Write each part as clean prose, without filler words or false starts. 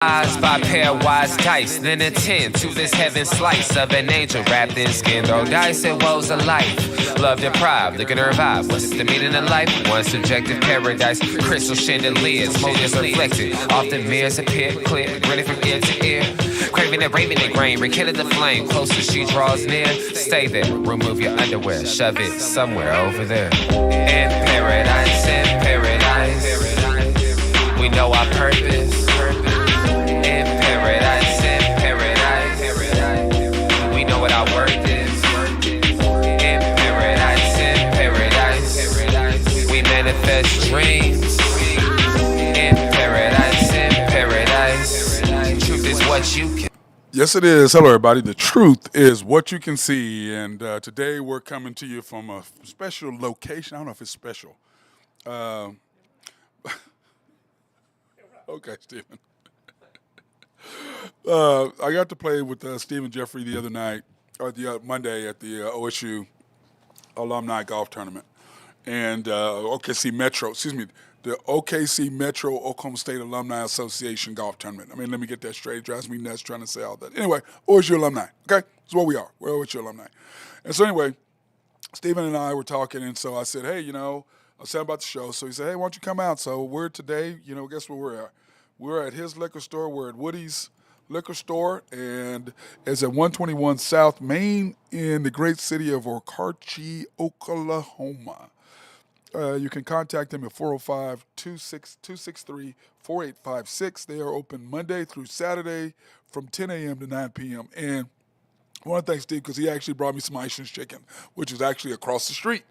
Eyes by pair of wise dice, then attend to this heaven slice of an angel wrapped in skin. Throw dice and woes of life. Love deprived, look at her vibe. What's the meaning of life? One subjective paradise. Crystal chandeliers, motives reflected. Often mirrors appear clear, grinning from ear to ear. Craving and raving the grain, rekindle the flame. Closer she draws near. Stay there, remove your underwear, shove it somewhere over there. In paradise, we know our purpose. In paradise, we know what our worth is. In paradise, we manifest dreams. In paradise, truth is what you can. Yes, it is. Hello, everybody. The truth is what you can see. And today we're coming to you from a special location. I don't know if it's special. Uh, okay, Stephen. I got to play with Stephen Jeffrey the other night, or the Monday at the OSU Alumni Golf Tournament. And OKC Metro, the OKC Metro Oklahoma State Alumni Association Golf Tournament. I mean, let me get that straight. It drives me nuts trying to say all that. Anyway, OSU alumni, okay? That's what we are. We're OSU alumni. And so anyway, Stephen and I were talking, and so I said, hey, I said about the show. So he said, hey, why don't you come out? So we're today, guess where we're at? We're at his liquor store. We're at Woody's Liquor Store, and it's at 121 South Main in the great city of Okarche, Oklahoma. You can contact them at 405-263-4856. They are open Monday through Saturday from 10 a.m. to 9 p.m. And I want to thank Steve because he actually brought me some Iceland's chicken, which is actually across the street.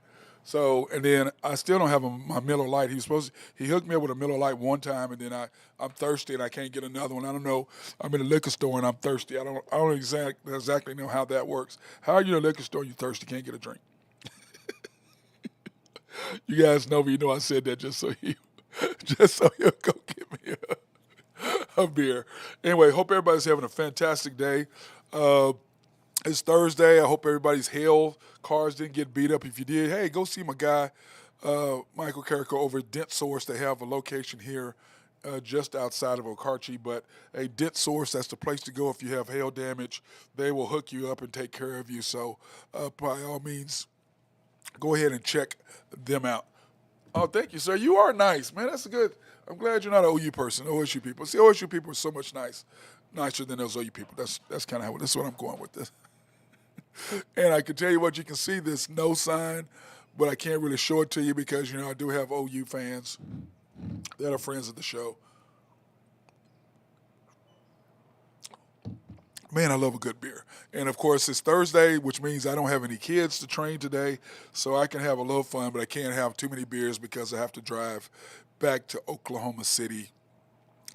So, and then I still don't have my Miller Lite. He hooked me up with a Miller Lite one time, and then I'm thirsty and I can't get another one. I don't know. I'm in a liquor store and I'm thirsty. I don't exactly know how that works. How are you in a liquor store and you're thirsty, can't get a drink? You guys know me. You know I said that just so he'll go get me a beer. Anyway, hope everybody's having a fantastic day. It's Thursday. I hope everybody's hail cars didn't get beat up. If you did, hey, go see my guy, Michael Carrico over at Dent Source. They have a location here just outside of Okarche. But a Dent Source, that's the place to go if you have hail damage. They will hook you up and take care of you. So by all means, go ahead and check them out. Oh, thank you, sir. You are nice, man. That's good. I'm glad you're not an OU person, OSU people. See, OSU people are so much nicer than those OU people. That's kind of that's what I'm going with this. And I can tell you what, you can see this no sign, but I can't really show it to you because, I do have OU fans that are friends of the show. Man, I love a good beer. And, of course, it's Thursday, which means I don't have any kids to train today, so I can have a little fun, but I can't have too many beers because I have to drive back to Oklahoma City.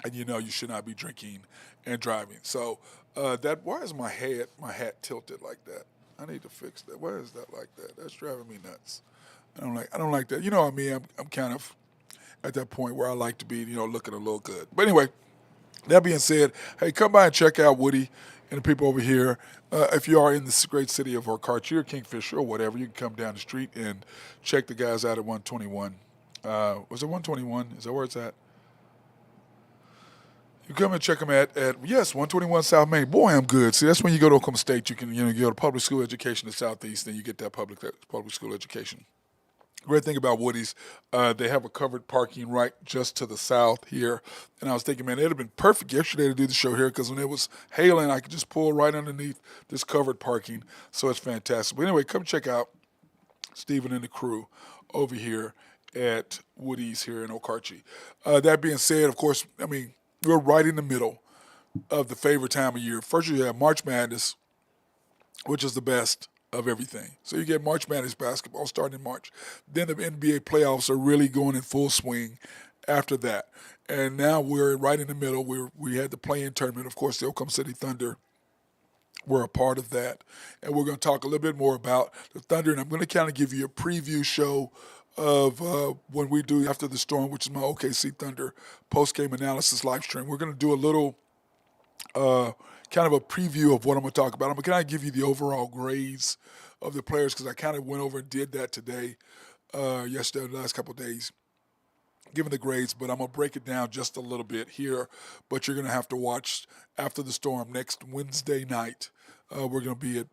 And, you should not be drinking and driving. So why is my hat tilted like that? I need to fix that. Why is that like that? That's driving me nuts. I don't like that. You know what I mean? I'm kind of at that point where I like to be, looking a little good. But anyway, that being said, hey, come by and check out Woody and the people over here. If you are in this great city of Okarche or Kingfisher or whatever, you can come down the street and check the guys out at 121. Was it 121? Is that where it's at? You come and check them at 121 South Main. Boy, I'm good. See, that's when you go to Oklahoma State. You can, you go to public school education in the Southeast, then you get that public school education. Great thing about Woody's, they have a covered parking right just to the south here. And I was thinking, man, it would have been perfect yesterday to do the show here because when it was hailing, I could just pull right underneath this covered parking. So it's fantastic. But anyway, come check out Stephen and the crew over here at Woody's here in Okarche. That being said, of course, we're right in the middle of the favorite time of year. First, you have March Madness, which is the best of everything. So you get March Madness basketball starting in March. Then the NBA playoffs are really going in full swing after that. And now we're right in the middle. We had the play-in tournament. Of course, the Oklahoma City Thunder were a part of that. And we're going to talk a little bit more about the Thunder. And I'm going to kind of give you a preview show of when we do After the Storm, which is my OKC Thunder post-game analysis live stream. We're going to do a little kind of a preview of what I'm going to talk about. I'm going to kind of give you the overall grades of the players because I kind of went over and did that today, yesterday, the last couple of days. giving the grades, but I'm going to break it down just a little bit here. But you're going to have to watch After the Storm next Wednesday night. We're going to be at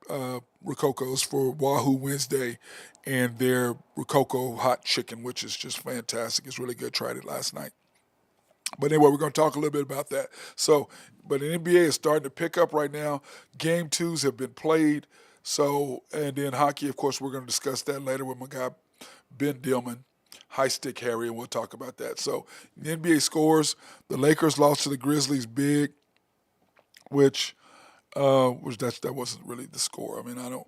Rococo's for Wahoo Wednesday and their Rococo hot chicken, which is just fantastic. It's really good. Tried it last night. But anyway, we're going to talk a little bit about that. So, but the NBA is starting to pick up right now. Game twos have been played. So, and then hockey, of course, we're going to discuss that later with my guy Ben Dillman, High Stick Harry, and we'll talk about that. So, the NBA scores: the Lakers lost to the Grizzlies big, which that wasn't really the score. I mean, I don't,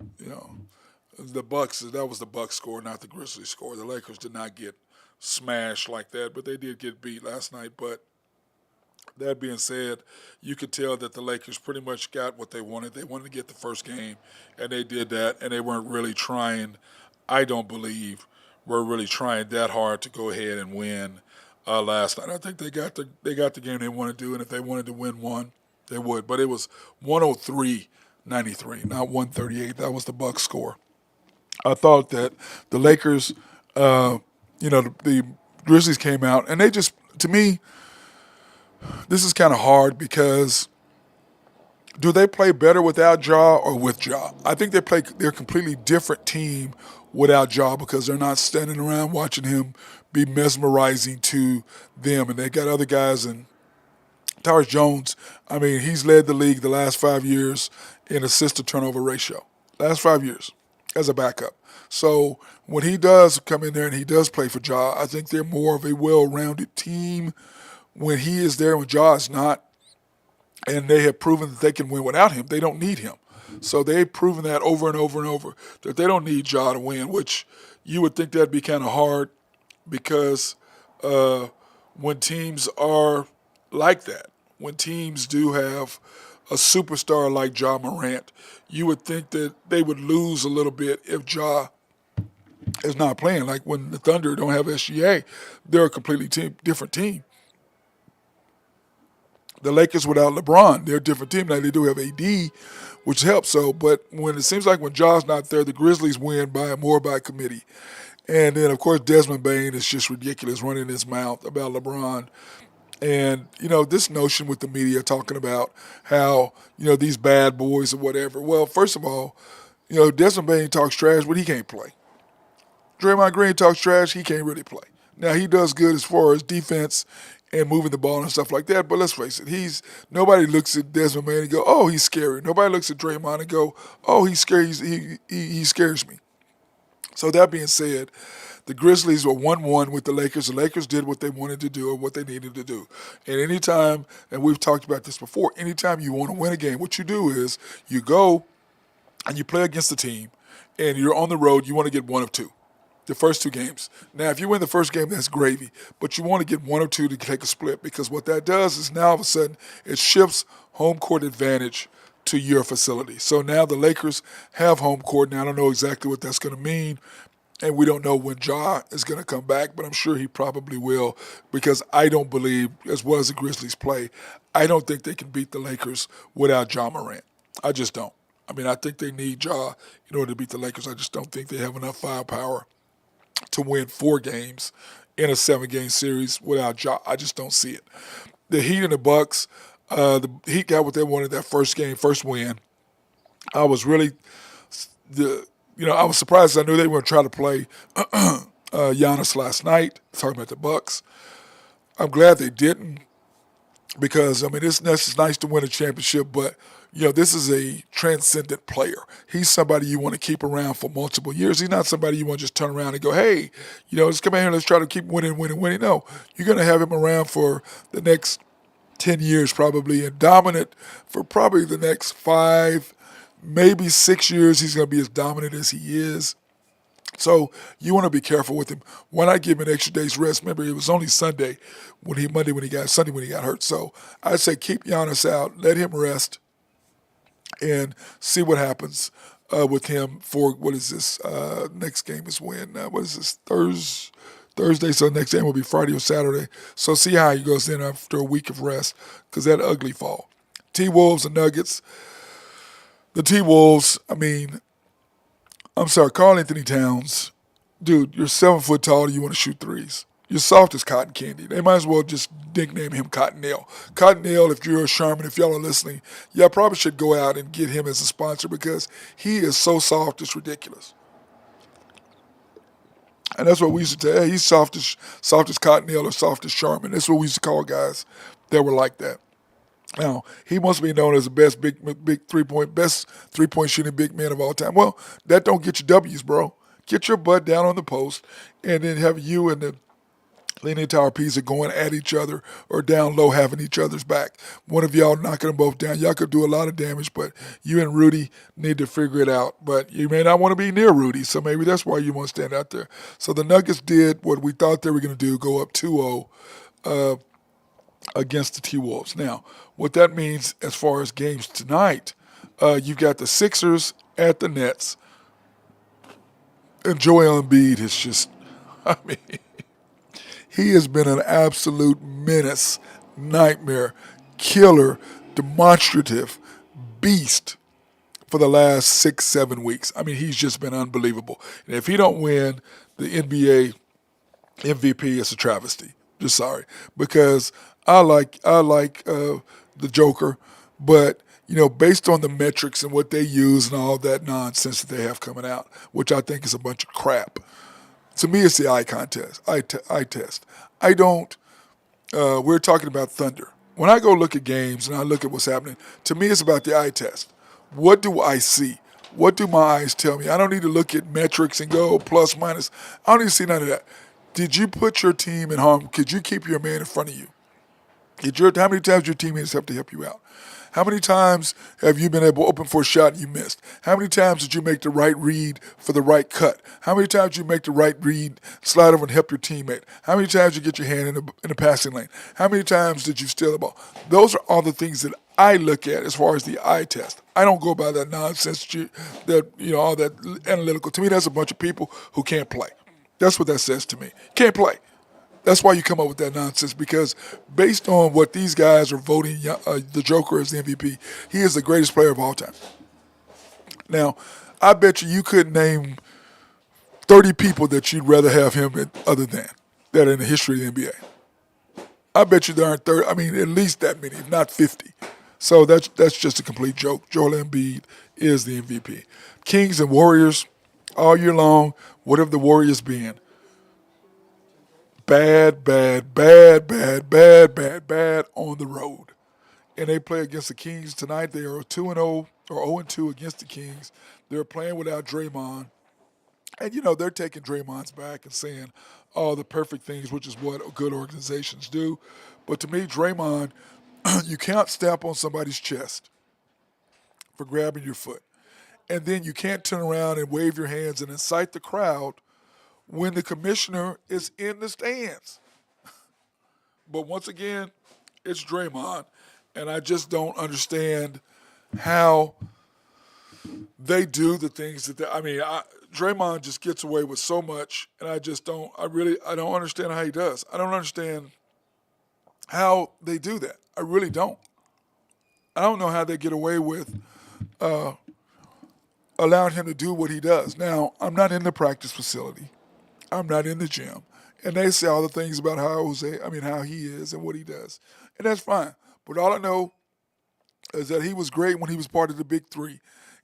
the Bucks, that was the Bucks score, not the Grizzlies score. The Lakers did not get smashed like that, but they did get beat last night. But that being said, you could tell that the Lakers pretty much got what they wanted. They wanted to get the first game, and they did that, and they weren't really trying, I don't believe, were really trying that hard to go ahead and win last night. I think they got the game they wanted to do, and if they wanted to win one, they would. But it was 103-93, not 138. That was the Bucks score. I thought that the Lakers, the Grizzlies came out, and they just, to me, this is kind of hard because do they play better without Ja or with Ja? I think they're a completely different team without Ja because they're not standing around watching him be mesmerizing to them. And they got other guys, and Tyrus Jones, I mean, he's led the league the last 5 years in assist to turnover ratio. Last 5 years as a backup. So when he does come in there and he does play for Ja, I think they're more of a well-rounded team when he is there, when Ja is not, and they have proven that they can win without him. They don't need him. So they've proven that over and over and over, that they don't need Ja to win, which you would think that'd be kind of hard because when teams are like that, when teams do have a superstar like Ja Morant, you would think that they would lose a little bit if Ja is not playing. Like when the Thunder don't have SGA, they're a completely different team. The Lakers without LeBron, they're a different team. Now they do have AD, which helps. So, but when it seems like when Ja's not there, the Grizzlies win more by committee. And then of course Desmond Bain is just ridiculous, running his mouth about LeBron. And this notion with the media talking about how these bad boys or whatever. Well, first of all, Desmond Bain talks trash, but he can't play. Draymond Green talks trash, he can't really play. Now he does good as far as defense and moving the ball and stuff like that. But let's face it, nobody looks at Desmond Bain and go, oh, he's scary. Nobody looks at Draymond and go, oh, he's scary. He scares me. So that being said, the Grizzlies were 1-1 with the Lakers. The Lakers did what they wanted to do or what they needed to do. And anytime, and we've talked about this before, anytime you want to win a game, what you do is you go and you play against the team, and you're on the road, you want to get one of two. The first two games. Now, if you win the first game, that's gravy. But you want to get one or two to take a split because what that does is now all of a sudden it shifts home court advantage to your facility. So now the Lakers have home court. Now, I don't know exactly what that's going to mean, and we don't know when Ja is going to come back, but I'm sure he probably will because I don't believe, as well as the Grizzlies play, I don't think they can beat the Lakers without Ja Morant. I just don't. I mean, I think they need Ja in order to beat the Lakers. I just don't think they have enough firepower to win 4 games in a 7-game series without Ja. I just don't see it. The Heat and the Bucks, the Heat got what they wanted that first game, first win. I was really, I was surprised. I knew they were going to try to play Giannis last night, talking about the Bucks. I'm glad they didn't because, I mean, it's nice to win a championship, but this is a transcendent player. He's somebody you want to keep around for multiple years. He's not somebody you want to just turn around and go, hey, let's come in here and let's try to keep winning. No, you're going to have him around for the next 10 years probably and dominant for probably the next 5, maybe 6 years. He's going to be as dominant as he is. So you want to be careful with him. Why not give him an extra day's rest? Remember, it was only Sunday when he got hurt. So I'd say keep Giannis out, let him rest, and see what happens with him for, what is this, next game is when, what is this, Thursday, so next game will be Friday or Saturday. So see how he goes in after a week of rest, because that ugly fall. T-Wolves and Nuggets. The T-Wolves, I mean, I'm sorry, Karl Anthony Towns, dude, you're 7 foot tall, you want to shoot threes. You're soft as cotton candy. They might as well just nickname him Cottonelle. Cottonelle, if you're a Sherman, if y'all are listening, y'all probably should go out and get him as a sponsor because he is so soft, it's ridiculous. And that's what we used to say. Hey, he's soft as Cottonelle or soft as Sherman. That's what we used to call guys that were like that. Now he must be known as the best 3 point shooting big man of all time. Well, that don't get you W's, bro. Get your butt down on the post, and then have you and the Leaning Tower P's are going at each other or down low having each other's back. One of y'all knocking them both down. Y'all could do a lot of damage, but you and Rudy need to figure it out. But you may not want to be near Rudy, so maybe that's why you want to stand out there. So the Nuggets did what we thought they were going to do, go up 2-0 against the T-Wolves. Now, what that means as far as games tonight, you've got the Sixers at the Nets, and Joel Embiid is just, I mean, he has been an absolute menace, nightmare, killer, demonstrative beast for the last 6, 7 weeks. I mean, he's just been unbelievable. And if he don't win the NBA MVP, it's a travesty. Just sorry, because I like the Joker, but based on the metrics and what they use and all that nonsense that they have coming out, which I think is a bunch of crap. To me, it's the eye contest. Eye test. I don't. We're talking about Thunder. When I go look at games and I look at what's happening, to me, it's about the eye test. What do I see? What do my eyes tell me? I don't need to look at metrics and go plus minus. I don't need to see none of that. Did you put your team in harm? Could you keep your man in front of you? How many times your teammates have to help you out? How many times have you been able to open for a shot and you missed? How many times did you make the right read for the right cut? How many times did you make the right read, slide over and help your teammate? How many times did you get your hand in the passing lane? How many times did you steal the ball? Those are all the things that I look at as far as the eye test. I don't go by that nonsense, all that analytical. To me, that's a bunch of people who can't play. That's what that says to me. Can't play. That's why you come up with that nonsense, because based on what these guys are voting the Joker as the MVP, he is the greatest player of all time. Now, I bet you couldn't name 30 people that you'd rather have him other than that in the history of the NBA. I bet you there aren't 30. I mean, at least that many, if not 50. So that's just a complete joke. Joel Embiid is the MVP. Kings and Warriors, all year long, what have the Warriors been? Bad, bad, bad, bad, bad, bad, bad on the road. And they play against the Kings tonight. They are 2-0 or 0-2 against the Kings. They're playing without Draymond. And, they're taking Draymond's back and saying all the perfect things, which is what good organizations do. But to me, Draymond, you can't stamp on somebody's chest for grabbing your foot. And then you can't turn around and wave your hands and incite the crowd when the commissioner is in the stands. But once again, it's Draymond, and I just don't understand how they do the things that Draymond just gets away with so much, and I don't understand how he does. I don't understand how they do that. I really don't. I don't know how they get away with allowing him to do what he does. Now, I'm not in the practice facility. I'm not in the gym. And they say all the things about how he is and what he does. And that's fine. But all I know is that he was great when he was part of the Big Three.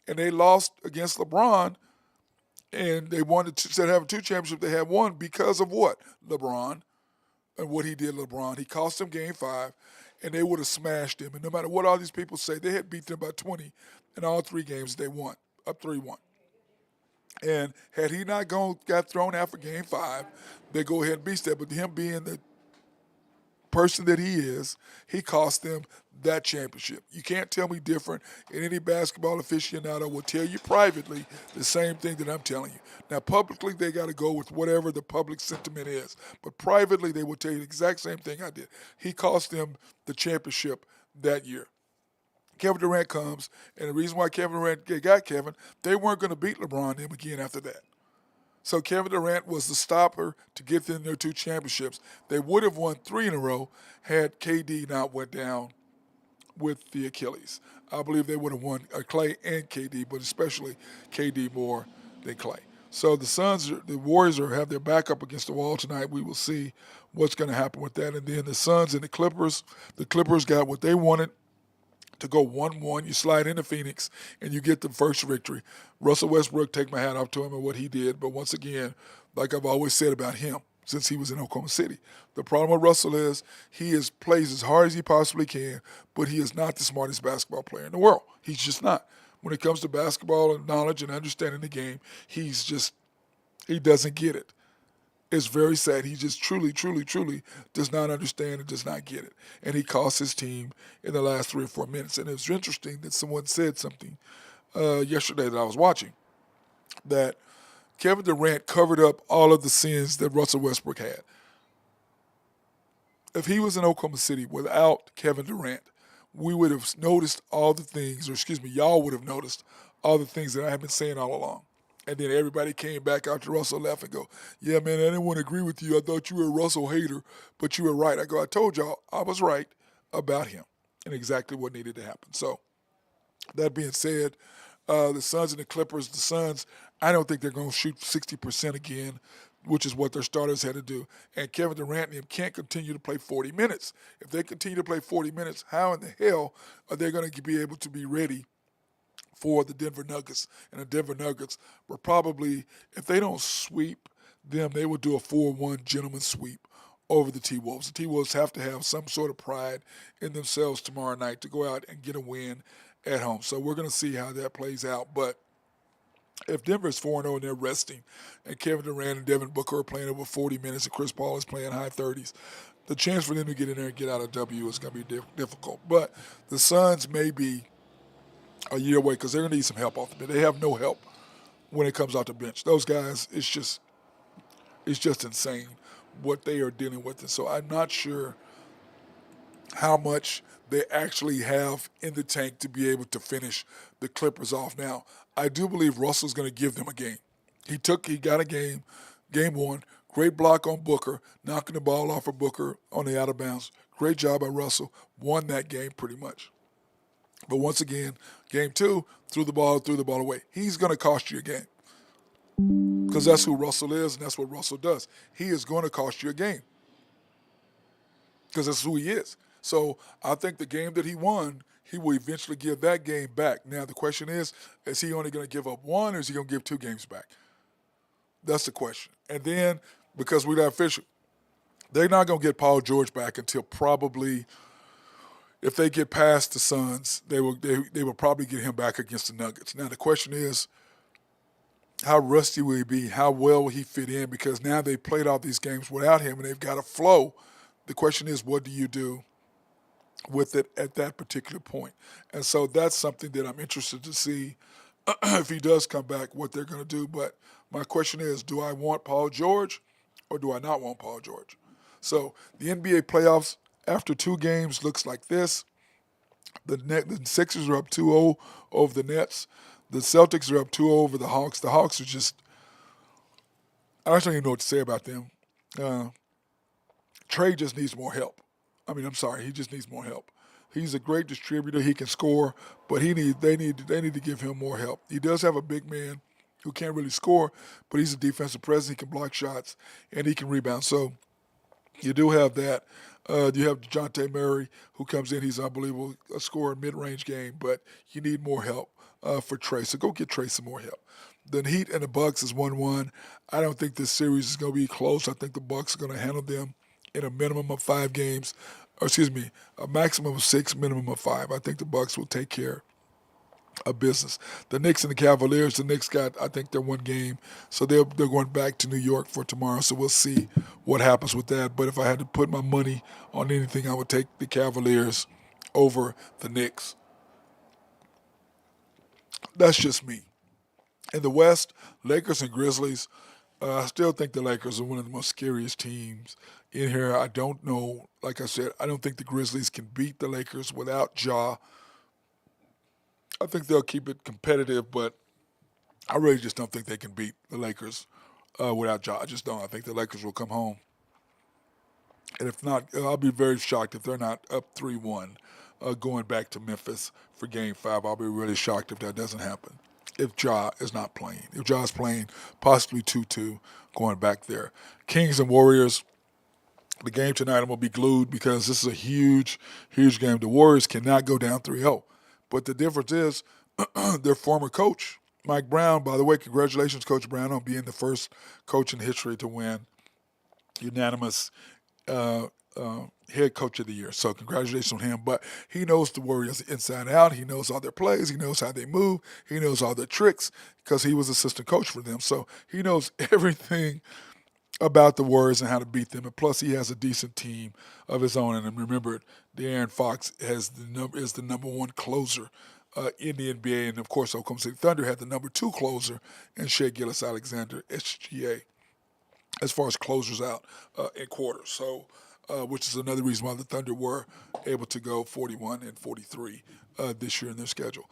And they lost against LeBron, and they wanted to, instead of having 2 championships, they had one because of what? LeBron and what he did to LeBron. He cost them Game 5, and they would have smashed him. And no matter what all these people say, they had beat them by 20 in all 3 games they won, up 3-1. And had he not got thrown out for Game 5, they go ahead and beat that. But him being the person that he is, he cost them that championship. You can't tell me different. And any basketball aficionado will tell you privately the same thing that I'm telling you. Now, publicly, they got to go with whatever the public sentiment is. But privately, they will tell you the exact same thing I did. He cost them the championship that year. Kevin Durant comes, and the reason why Kevin Durant got Kevin, they weren't going to beat LeBron and him again after that. So Kevin Durant was the stopper to get them their 2 championships. They would have won 3 in a row had KD not went down with the Achilles. I believe they would have won Clay and KD, but especially KD more than Clay. So the Warriors have their back up against the wall tonight. We will see what's going to happen with that. And then the Suns and the Clippers got what they wanted to go 1-1. You slide into Phoenix and you get the first victory. Russell Westbrook, take my hat off to him and what he did. But once again, like I've always said about him since he was in Oklahoma City, the problem with Russell is plays as hard as he possibly can, but he is not the smartest basketball player in the world. He's just not. When it comes to basketball and knowledge and understanding the game, he doesn't get it. It's very sad. He just truly, truly, truly does not understand and does not get it. And he cost his team in the last 3 or 4 minutes. And it was interesting that someone said something yesterday that I was watching, that Kevin Durant covered up all of the sins that Russell Westbrook had. If he was in Oklahoma City without Kevin Durant, we would have noticed all the things, or excuse me, y'all would have noticed all the things that I have been saying all along. And then everybody came back after Russell left and go, yeah, man, I didn't want to agree with you. I thought you were a Russell hater, but you were right. I told y'all I was right about him and exactly what needed to happen. So that being said, the Suns and the Clippers, I don't think they're going to shoot 60% again, which is what their starters had to do. And Kevin Durant and him can't continue to play 40 minutes. If they continue to play 40 minutes, how in the hell are they going to be able to be ready for the Denver Nuggets? And the Denver Nuggets were probably, if they don't sweep them, they will do a 4-1 gentleman sweep over the T-Wolves. The T-Wolves have to have some sort of pride in themselves tomorrow night to go out and get a win at home. So we're going to see how that plays out. But if Denver is 4-0 and they're resting, and Kevin Durant and Devin Booker are playing over 40 minutes and Chris Paul is playing high 30s, the chance for them to get in there and get out of W is going to be difficult. But the Suns may be a year away because they're going to need some help off the bench. They have no help when it comes off the bench. Those guys, it's just insane what they are dealing with. And so I'm not sure how much they actually have in the tank to be able to finish the Clippers off. Now, I do believe Russell's going to give them a game. He got a game one, great block on Booker, knocking the ball off of Booker on the out of bounds. Great job by Russell, won that game pretty much. But once again, game two, threw the ball away. He's going to cost you a game because that's who Russell is and that's what Russell does. He is going to cost you a game because that's who he is. So I think the game that he won, he will eventually give that game back. Now the question is he only going to give up one or is he going to give 2 games back? That's the question. And then because we're not official, they're not going to get Paul George back until probably, if they get past the Suns, they will probably get him back against the Nuggets. Now the question is, how rusty will he be? How well will he fit in? Because now they played all these games without him and they've got a flow. The question is, what do you do with it at that particular point? And so that's something that I'm interested to see if he does come back, what they're going to do. But my question is, do I want Paul George or do I not want Paul George? So the NBA playoffs after 2 games looks like this. The Sixers are up 2-0 over the Nets. The Celtics are up 2-0 over the Hawks. The Hawks are just, I don't even know what to say about them. Trey just needs more help. He just needs more help. He's a great distributor. He can score, but they need to give him more help. He does have a big man who can't really score, but he's a defensive presence. He can block shots, and he can rebound. So you do have that. You have DeJounte Murray, who comes in. He's unbelievable, a scorer in mid-range game, but you need more help for Trey. So go get Trey some more help. The Heat and the Bucks is 1-1. I don't think this series is going to be close. I think the Bucks are going to handle them in a minimum of 5 games. A maximum of 6, minimum of 5. I think the Bucks will take care of business. The Knicks and the Cavaliers, the Knicks I think they're 1 game, so they're going back to New York for tomorrow, so we'll see what happens with that. But if I had to put my money on anything, I would take the Cavaliers over the Knicks. That's just me. In the West, Lakers and Grizzlies, I still think the Lakers are one of the most scariest teams in here. I don't know. Like I said, I don't think the Grizzlies can beat the Lakers without Ja. I think they'll keep it competitive, but I really just don't think they can beat the Lakers without Ja. I just don't. I think the Lakers will come home. And if not, I'll be very shocked if they're not up 3-1 going back to Memphis for Game 5. I'll be really shocked if that doesn't happen. if Ja is not playing. If Ja is playing, possibly 2-2 going back there. Kings and Warriors, the game tonight I'm going to be glued because this is a huge, huge game. The Warriors cannot go down 3-0. But the difference is their former coach, Mike Brown, by the way, congratulations, Coach Brown, on being the first coach in history to win unanimous uh, head coach of the year. So congratulations on him. But he knows the Warriors inside out. He knows all their plays. He knows how they move. He knows all their tricks because he was assistant coach for them. So he knows everything about the Warriors and how to beat them. And plus, he has a decent team of his own. And remember, De'Aaron Fox is the number one closer in the NBA. And of course, Oklahoma City Thunder had the number two closer in Shea Gilgeous-Alexander, SGA, as far as closers out in quarters. So, which is another reason why the Thunder were able to go 41 and 43 this year in their schedule.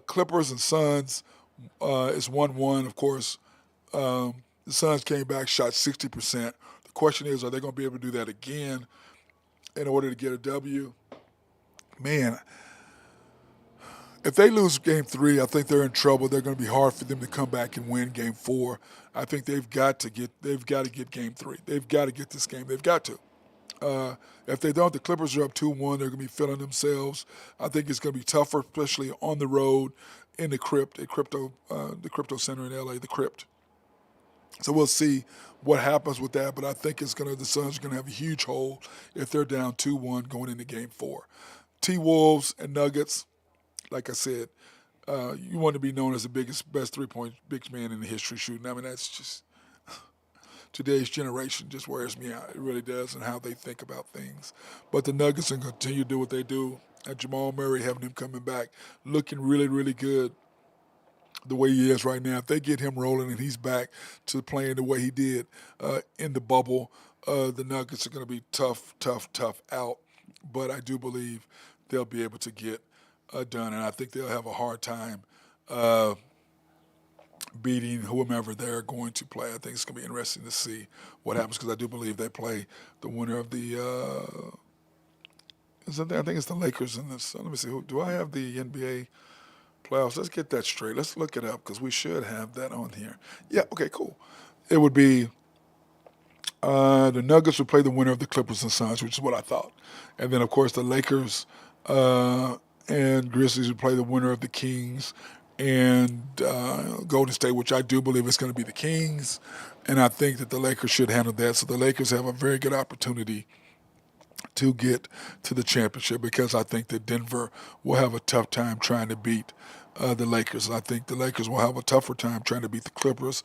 Clippers and Suns is 1-1. Of course, the Suns came back, shot 60%. The question is, are they going to be able to do that again in order to get a W? Man, if they lose Game 3, I think they're in trouble. They're going to be hard for them to come back and win Game 4. I think they've got to get Game 3. They've got to get this game. They've got to. If they don't, the Clippers are up 2-1. They're going to be feeling themselves. I think it's going to be tougher, especially on the road in the Crypto Center in LA, the Crypt. So we'll see what happens with that, but I think the Suns are going to have a huge hole if they're down 2-1 going into Game 4. T-Wolves and Nuggets, like I said, you want to be known as the best three-point big man in the history shooting. I mean, that's just today's generation just wears me out. It really does, and how they think about things. But the Nuggets are going to continue to do what they do. And Jamal Murray, having him coming back, looking really, really good the way he is right now. If they get him rolling and he's back to playing the way he did in the bubble, the Nuggets are going to be tough out. But I do believe they'll be able to get done, and I think they'll have a hard time beating whomever they're going to play. I think it's going to be interesting to see what happens because I do believe they play the winner of the I think it's the Lakers in this. Let me see. Do I have the NBA playoffs? Let's get that straight. Let's look it up because we should have that on here. Yeah, okay, cool. It would be the Nuggets would play the winner of the Clippers and Suns, which is what I thought. And then, of course, the Lakers and Grizzlies would play the winner of the Kings and Golden State, which I do believe is going to be the Kings. And I think that the Lakers should handle that. So the Lakers have a very good opportunity to get to the championship because I think that Denver will have a tough time trying to beat the Lakers. I think the Lakers will have a tougher time trying to beat the Clippers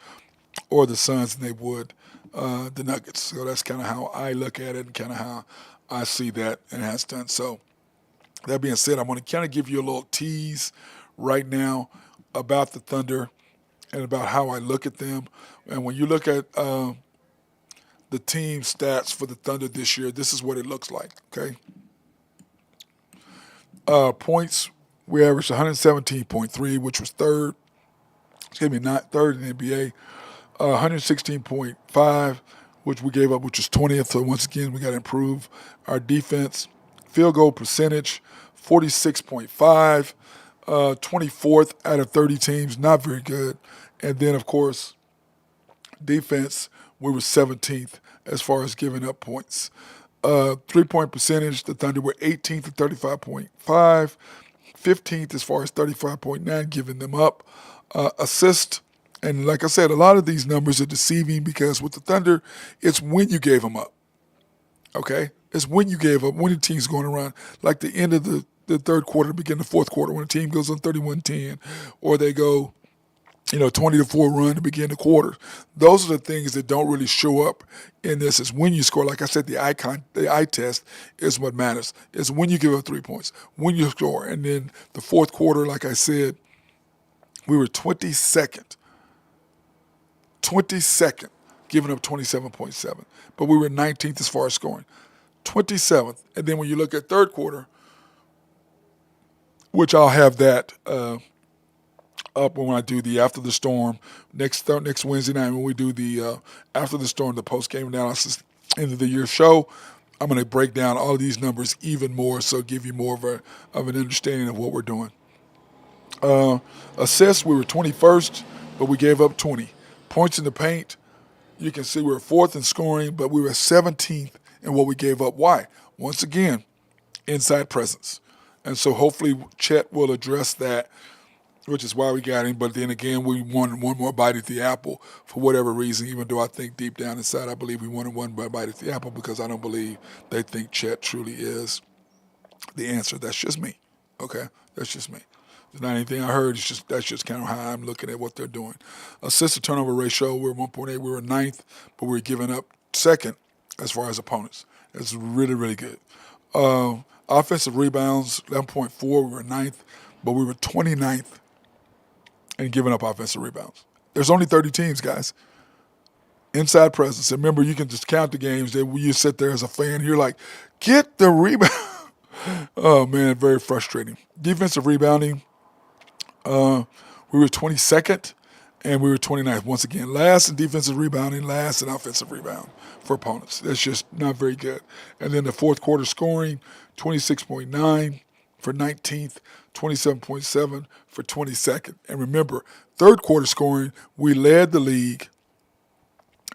or the Suns than they would the Nuggets. So that's kind of how I look at it and kind of how I see that and has done. So that being said, I'm going to kind of give you a little tease right now about the Thunder and about how I look at them. And when you look at the team stats for the Thunder this year, this is what it looks like, okay? Points, we averaged 117.3, which was third in the NBA. 116.5, which we gave up, which was 20th. So once again, we got to improve our defense. Field goal percentage, 46.5, 24th out of 30 teams, not very good. And then, of course, defense, we were 17th as far as giving up points. 3-point percentage, the Thunder were 18th at 35.5, 15th as far as 35.9, giving them up. Assist, and like I said, a lot of these numbers are deceiving because with the Thunder, it's when you gave them up. Okay? It's when you gave up, when the team's going to run, like the end of the third quarter, begin the fourth quarter, when the team goes on 31-10, or they go 20-4 run to begin the quarter. Those are the things that don't really show up in this. Is when you score. Like I said, the eye test is what matters. It's when you give up 3 points, when you score. And then the fourth quarter, like I said, we were 22nd, giving up 27.7. But we were 19th as far as scoring. 27th. And then when you look at third quarter, which I'll have that up when I do the After the Storm next Wednesday night when we do the After the Storm, the post-game analysis, end of the year show. I'm going to break down all of these numbers even more, so give you more of an understanding of what we're doing. Uh, Assists, we were 21st, but we gave up 20. Points in the paint, you can see we were fourth in scoring, but we were 17th in what we gave up. Why? Once again, inside presence. And so hopefully Chet will address that, which is why we got him. But then again, we wanted one more bite at the apple for whatever reason, even though I think deep down inside I believe we wanted one more bite at the apple because I don't believe they think Chet truly is the answer. That's just me. Okay? That's just me. It's not anything I heard. It's just that's just kind of how I'm looking at what they're doing. Assist to turnover ratio, we're 1.8. We were ninth, but we were giving up second as far as opponents. It's really, really good. Offensive rebounds, 11.4. We were ninth, but we were 29th in giving up offensive rebounds. There's only 30 teams, guys. Inside presence. And remember, you can just count the games that you sit there as a fan. You're like, get the rebound. Oh, man, very frustrating. Defensive rebounding, we were 22nd and we were 29th. Once again, last in defensive rebounding, last in offensive rebound for opponents. That's just not very good. And then the fourth quarter scoring, 26.9 for 19th, 27.7 for 22nd. And remember, third quarter scoring, we led the league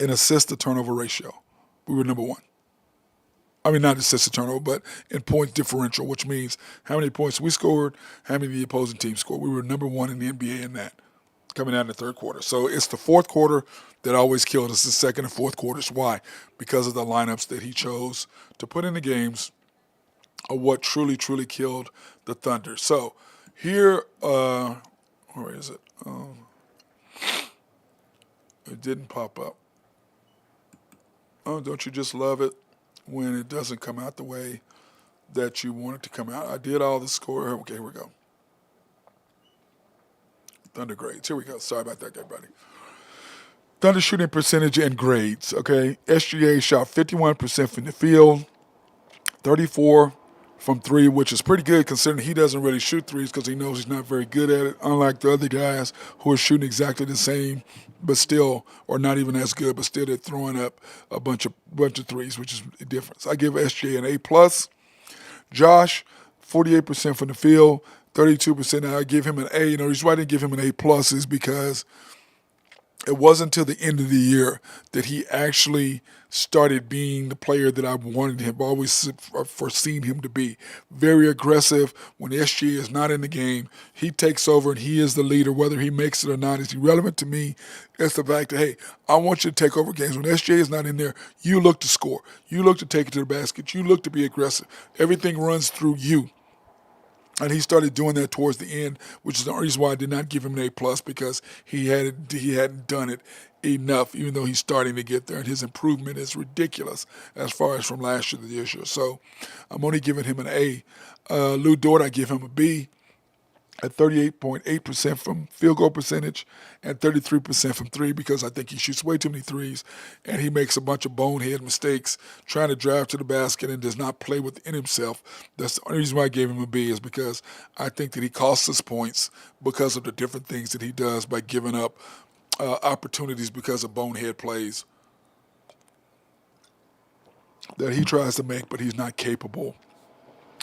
in assist to turnover ratio. We were number one. I mean, not assist to turnover, but in point differential, which means how many points we scored, how many the opposing team scored. We were number one in the NBA in that coming out in the third quarter. So it's the fourth quarter that always killed us, the second and fourth quarters. Why? Because of the lineups that he chose to put in the games are what truly, truly killed the Thunder. So here, where is it? It didn't pop up. Oh, don't you just love it when it doesn't come out the way that you want it to come out? I did all the score. Okay, here we go. Thunder grades. Here we go. Sorry about that, everybody. Thunder shooting percentage and grades. Okay, SGA shot 51% from the field, 34 from three, which is pretty good considering he doesn't really shoot threes because he knows he's not very good at it. Unlike the other guys who are shooting exactly the same, but still, or not even as good, but still they're throwing up a bunch of threes, which is a difference. I give SGA an A plus. Josh, 48% from the field, 32%. I give him an A. You know, the reason why I didn't give him an A plus is because it wasn't until the end of the year that he actually started being the player that I wanted him, always foreseen him to be. Very aggressive. When SGA is not in the game, he takes over and he is the leader. Whether he makes it or not is irrelevant to me. It's the fact that, hey, I want you to take over games. When SGA is not in there, you look to score. You look to take it to the basket. You look to be aggressive. Everything runs through you. And he started doing that towards the end, which is the reason why I did not give him an A plus because he hadn't done it enough, even though he's starting to get there. And his improvement is ridiculous as far as from last year to this year. So I'm only giving him an A. Lou Dort, I give him a B at 38.8% from field goal percentage and 33% from three because I think he shoots way too many threes and he makes a bunch of bonehead mistakes trying to drive to the basket and does not play within himself. That's the only reason why I gave him a B is because I think that he costs us points because of the different things that he does by giving up opportunities because of bonehead plays that he tries to make, but he's not capable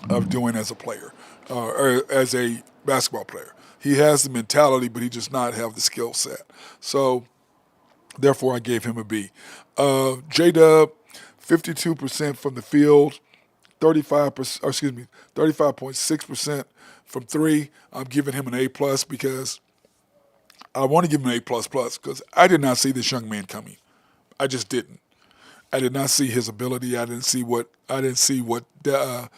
of doing as a player or as a basketball player. He has the mentality, but he does not have the skill set. So, therefore, I gave him a B. J-Dub, 52% from the field, 35.6% from three. I'm giving him an A plus because I want to give him an A plus because I did not see this young man coming. I just didn't. I did not see his ability. I didn't see what Sam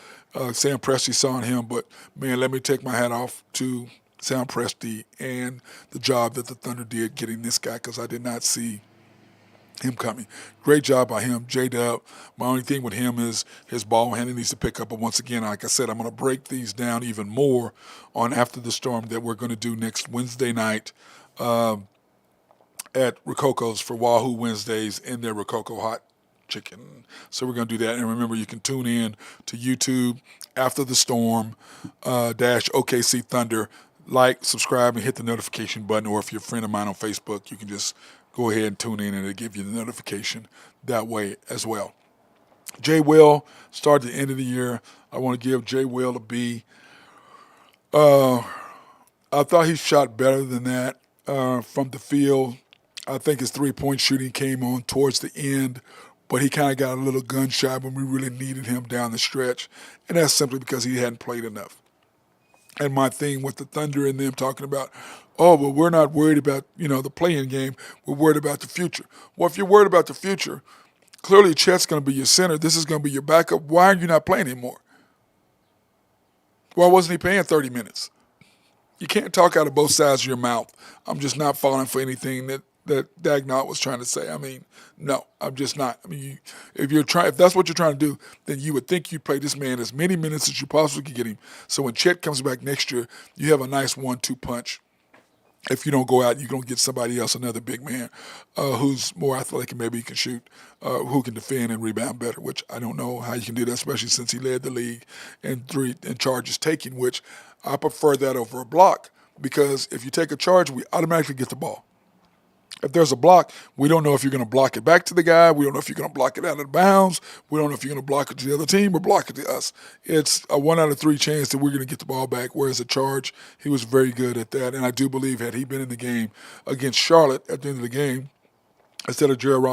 Presti saw in him. But man, let me take my hat off to Sam Presti and the job that the Thunder did getting this guy because I did not see him coming. Great job by him, J-Dub. My only thing with him is his ball handling needs to pick up. But once again, like I said, I'm going to break these down even more on After the Storm that we're going to do next Wednesday night at Rococo's for Wahoo Wednesdays in their Rococo Hot Chicken. So we're going to do that. And remember, you can tune in to YouTube After the Storm dash OKC Thunder. Like, subscribe, and hit the notification button. Or if you're a friend of mine on Facebook, you can just go ahead and tune in and it'll give you the notification that way as well. Jay Will, start at the end of the year. I want to give Jay Will a B. I thought he shot better than that from the field. I think his 3-point shooting came on towards the end, but he kind of got a little gun shy when we really needed him down the stretch, and that's simply because he hadn't played enough. And my thing with the Thunder and them talking about, oh, but we're not worried about the play-in game. We're worried about the future. Well, if you're worried about the future, clearly Chet's going to be your center. This is going to be your backup. Why are you not playing anymore? Why wasn't he playing 30 minutes? You can't talk out of both sides of your mouth. I'm just not falling for anything that Dagnall was trying to say. I mean, no, I'm just not. I mean, if that's what you're trying to do, then you would think you'd play this man as many minutes as you possibly could get him. So when Chet comes back next year, you have a nice 1-2 punch. If you don't go out, you're going to get somebody else, another big man who's more athletic and maybe can shoot, who can defend and rebound better, which I don't know how you can do that, especially since he led the league in charges taking, which I prefer that over a block because if you take a charge, we automatically get the ball. If there's a block, we don't know if you're going to block it back to the guy. We don't know if you're going to block it out of bounds. We don't know if you're going to block it to the other team or block it to us. It's a 1 out of 3 chance that we're going to get the ball back, whereas a charge, he was very good at that. And I do believe had he been in the game against Charlotte at the end of the game, instead of Jeremiah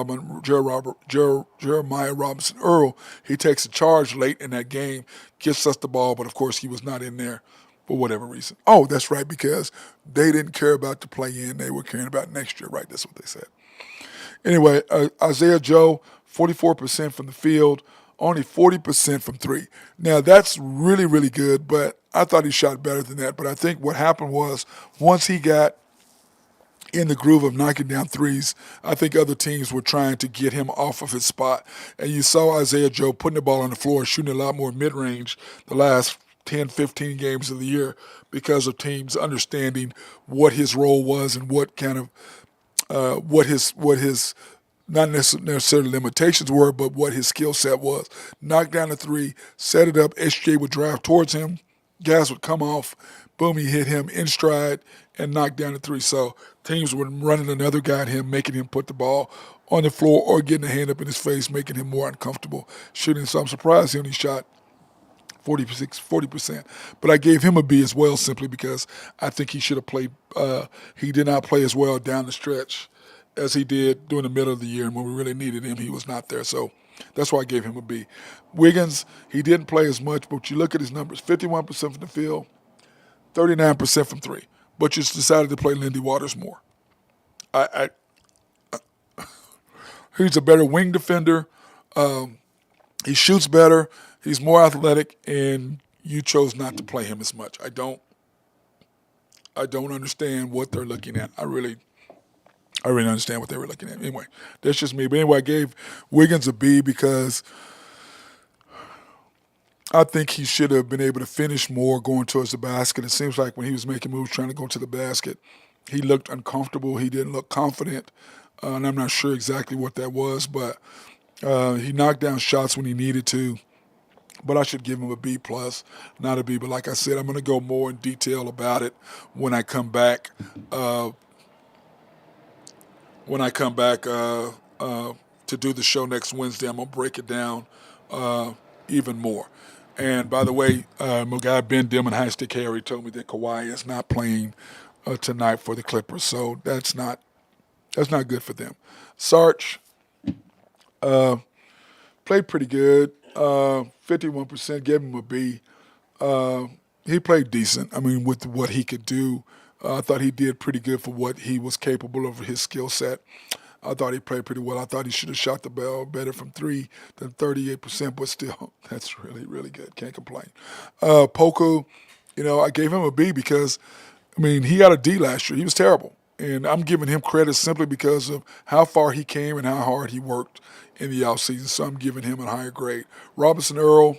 Robinson Earl, he takes a charge late in that game, gets us the ball, but of course he was not in there for whatever reason. Oh, that's right, because they didn't care about the play-in. They were caring about next year, right? That's what they said. Anyway, Isaiah Joe, 44% from the field, only 40% from three. Now, that's really, really good, but I thought he shot better than that. But I think what happened was once he got in the groove of knocking down threes, I think other teams were trying to get him off of his spot. And you saw Isaiah Joe putting the ball on the floor, shooting a lot more mid-range the last 10, 15 games of the year because of teams understanding what his role was and what kind of what his not necessarily limitations were, but what his skill set was. Knock down the three, set it up. SJ would drive towards him. Guys would come off. Boom, he hit him in stride and knocked down the three. So teams were running another guy at him, making him put the ball on the floor or getting a hand up in his face, making him more uncomfortable shooting. So I'm surprised he only shot 40%. But I gave him a B as well simply because I think he should have played. He did not play as well down the stretch as he did during the middle of the year. And when we really needed him, he was not there. So that's why I gave him a B. Wiggins, he didn't play as much, but you look at his numbers, 51% from the field, 39% from three. But you decided to play Lindy Waters more. He's a better wing defender. He shoots better. He's more athletic, and you chose not to play him as much. I don't understand what they're looking at. I really understand what they were looking at. Anyway, that's just me. But anyway, I gave Wiggins a B because I think he should have been able to finish more going towards the basket. It seems like when he was making moves trying to go to the basket, he looked uncomfortable. He didn't look confident, and I'm not sure exactly what that was, but he knocked down shots when he needed to. But I should give him a B plus, not a B. But like I said, I'm going to go more in detail about it when I come back. To do the show next Wednesday, I'm going to break it down even more. And by the way, my guy Ben Dimon, High Stick Harry, told me that Kawhi is not playing tonight for the Clippers, so that's not good for them. Sarge played pretty good. 51%, gave him a B. He played decent. I mean, with what he could do, I thought he did pretty good for what he was capable of, his skill set. I thought he played pretty well. I thought he should have shot the ball better from three than 38%, but still, that's really, really good. Can't complain. Poku, I gave him a B because, I mean, he got a D last year. He was terrible. And I'm giving him credit simply because of how far he came and how hard he worked in the offseason. So I'm giving him a higher grade. Robinson Earl,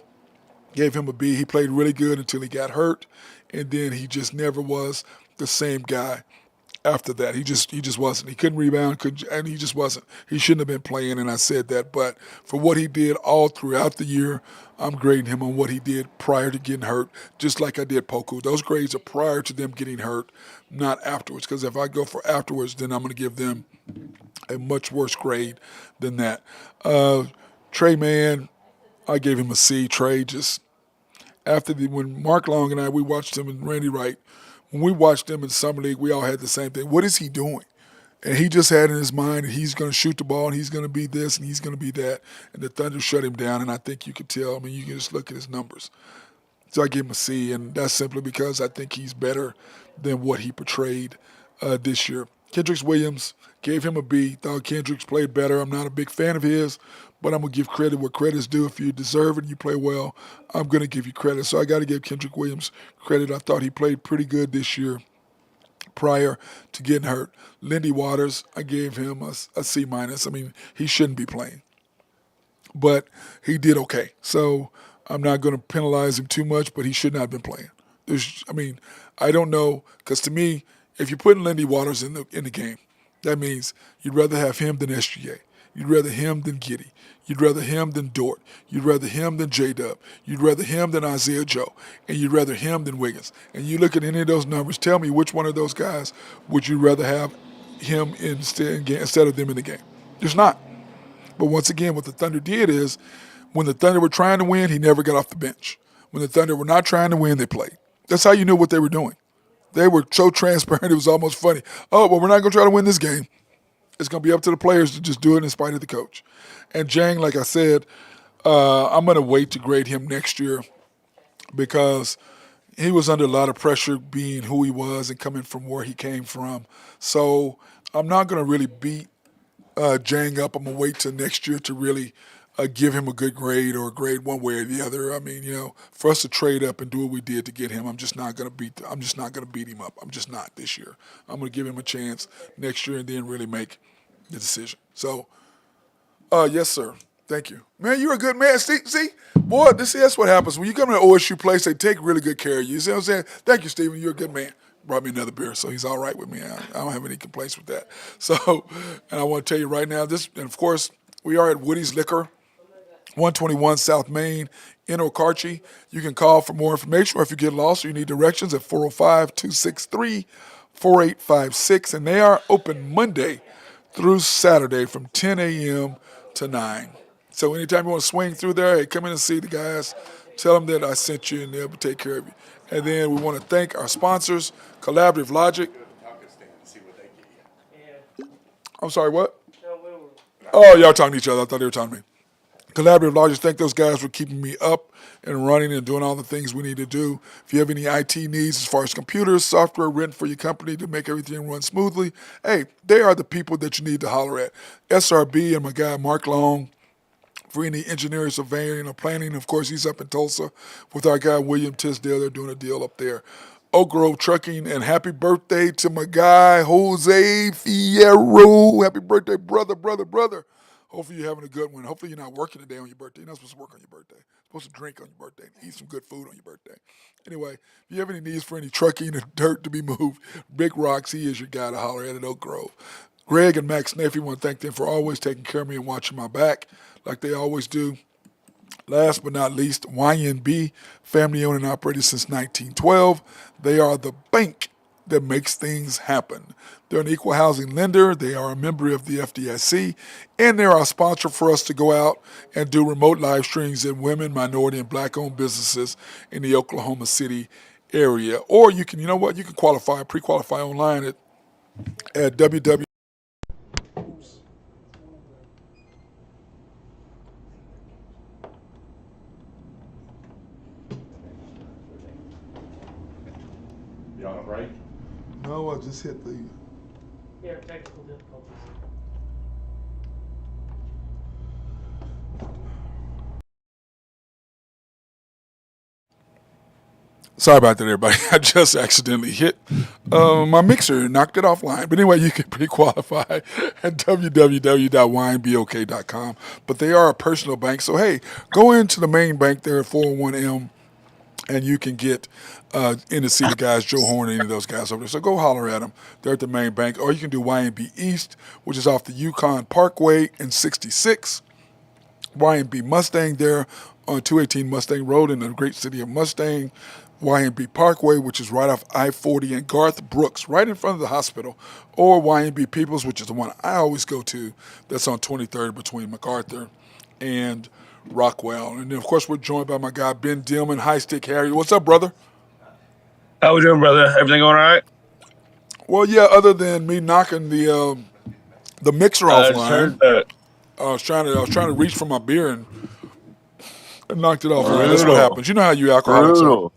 gave him a B. He played really good until he got hurt, and then he just never was the same guy after that. He just wasn't. He couldn't rebound, and he just wasn't. He shouldn't have been playing, and I said that. But for what he did all throughout the year, I'm grading him on what he did prior to getting hurt, just like I did Poku. Those grades are prior to them getting hurt, not afterwards. Because if I go for afterwards, then I'm going to give them a much worse grade than that. Trey Mann, I gave him a C. Trey just when Mark Long and I, we watched him and Randy Wright, when we watched him in summer league, we all had the same thing. What is he doing? And he just had in his mind that he's going to shoot the ball and he's going to be this and he's going to be that. And the Thunder shut him down. And I think you could tell. I mean, you can just look at his numbers. So I give him a C, and that's simply because I think he's better than what he portrayed this year. Kendricks Williams, gave him a B. Thought Kendricks played better. I'm not a big fan of his, but I'm going to give credit where credit's due. If you deserve it and you play well, I'm going to give you credit. So I got to give Kendrick Williams credit. I thought he played pretty good this year prior to getting hurt. Lindy Waters, I gave him a C minus. I mean, he shouldn't be playing, but he did okay. So I'm not going to penalize him too much, but he should not have been playing. I don't know, because to me, if you're putting Lindy Waters in the game, that means you'd rather have him than SGA. You'd rather him than Giddy. You'd rather him than Dort. You'd rather him than J-Dub. You'd rather him than Isaiah Joe. And you'd rather him than Wiggins. And you look at any of those numbers, tell me which one of those guys would you rather have him instead of them in the game. There's not. But once again, what the Thunder did is when the Thunder were trying to win, he never got off the bench. When the Thunder were not trying to win, they played. That's how you knew what they were doing. They were so transparent, it was almost funny. Oh, well, we're not going to try to win this game. It's going to be up to the players to just do it in spite of the coach. And Jang, like I said, I'm going to wait to grade him next year because he was under a lot of pressure being who he was and coming from where he came from. So I'm not going to really beat Jang up. I'm going to wait till next year to really give him a good grade or a grade one way or the other. I mean, for us to trade up and do what we did to get him, I'm just not going to beat him up. I'm just not this year. I'm going to give him a chance next year and then really make the decision. So, yes, sir. Thank you. Man, you're a good man. See, boy, that's what happens. When you come to an OSU place, they take really good care of you. You see what I'm saying? Thank you, Stephen. You're a good man. Brought me another beer, so he's all right with me. I don't have any complaints with that. So, and I want to tell you right now, and of course, we are at Woody's Liquor, 121 South Main in Okarche. You can call for more information, or if you get lost or you need directions, at 405-263-4856. And they are open Monday through Saturday from 10 a.m. to 9. So anytime you want to swing through there, hey, come in and see the guys. Tell them that I sent you, and they'll take care of you. And then we want to thank our sponsors, Collaborative Logic. I'm sorry, what? Oh, y'all talking to each other. I thought they were talking to me. Collaborative Logic, thank those guys for keeping me up and running and doing all the things we need to do. If you have any IT needs as far as computers, software, rent for your company to make everything run smoothly, hey, they are the people that you need to holler at. SRB and my guy Mark Long for any engineering, surveying, or planning. Of course, he's up in Tulsa with our guy William Tisdale. They're doing a deal up there. Oak Grove Trucking, and happy birthday to my guy Jose Fierro. Happy birthday, brother. Hopefully you're having a good one. Hopefully you're not working today on your birthday. You're not supposed to work on your birthday. You're supposed to drink on your birthday and eat some good food on your birthday. Anyway, if you have any needs for any trucking or dirt to be moved, Big Rocks, he is your guy to holler at Oak Grove. Greg and Max Snaffy, want to thank them for always taking care of me and watching my back like they always do. Last but not least, YNB, family owned and operated since 1912. They are the bank that makes things happen. They're an equal housing lender. They are a member of the FDIC, and they're our sponsor for us to go out and do remote live streams in women, minority, and black-owned businesses in the Oklahoma City area. Or you can, you can pre-qualify online at www. You on a break? No, I just hit the. Yeah, technical difficulties. Sorry about that, everybody. I just accidentally hit my mixer and knocked it offline. But anyway, you can pre-qualify at www.ynbok.com. But they are a personal bank. So, hey, go into the main bank there at 401M, and you can get in to see the guys, Joe Horn and any of those guys over there. So go holler at them. They're at the main bank. Or you can do YNB East, which is off the Yukon Parkway in 66. YNB Mustang there on 218 Mustang Road in the great city of Mustang. YNB Parkway, which is right off I-40 and Garth Brooks, right in front of the hospital. Or YNB Peoples, which is the one I always go to, that's on 23rd between MacArthur and Rockwell. And then, of course, we're joined by my guy, Ben Dillman, High Stick Harry. What's up, brother? How we doing, brother? Everything going all right? Well, yeah. Other than me knocking the mixer I just heard offline, that. I was trying to reach for my beer and knocked it offline. That's what Brutal. happens. You know how you alcoholics are. Brutal.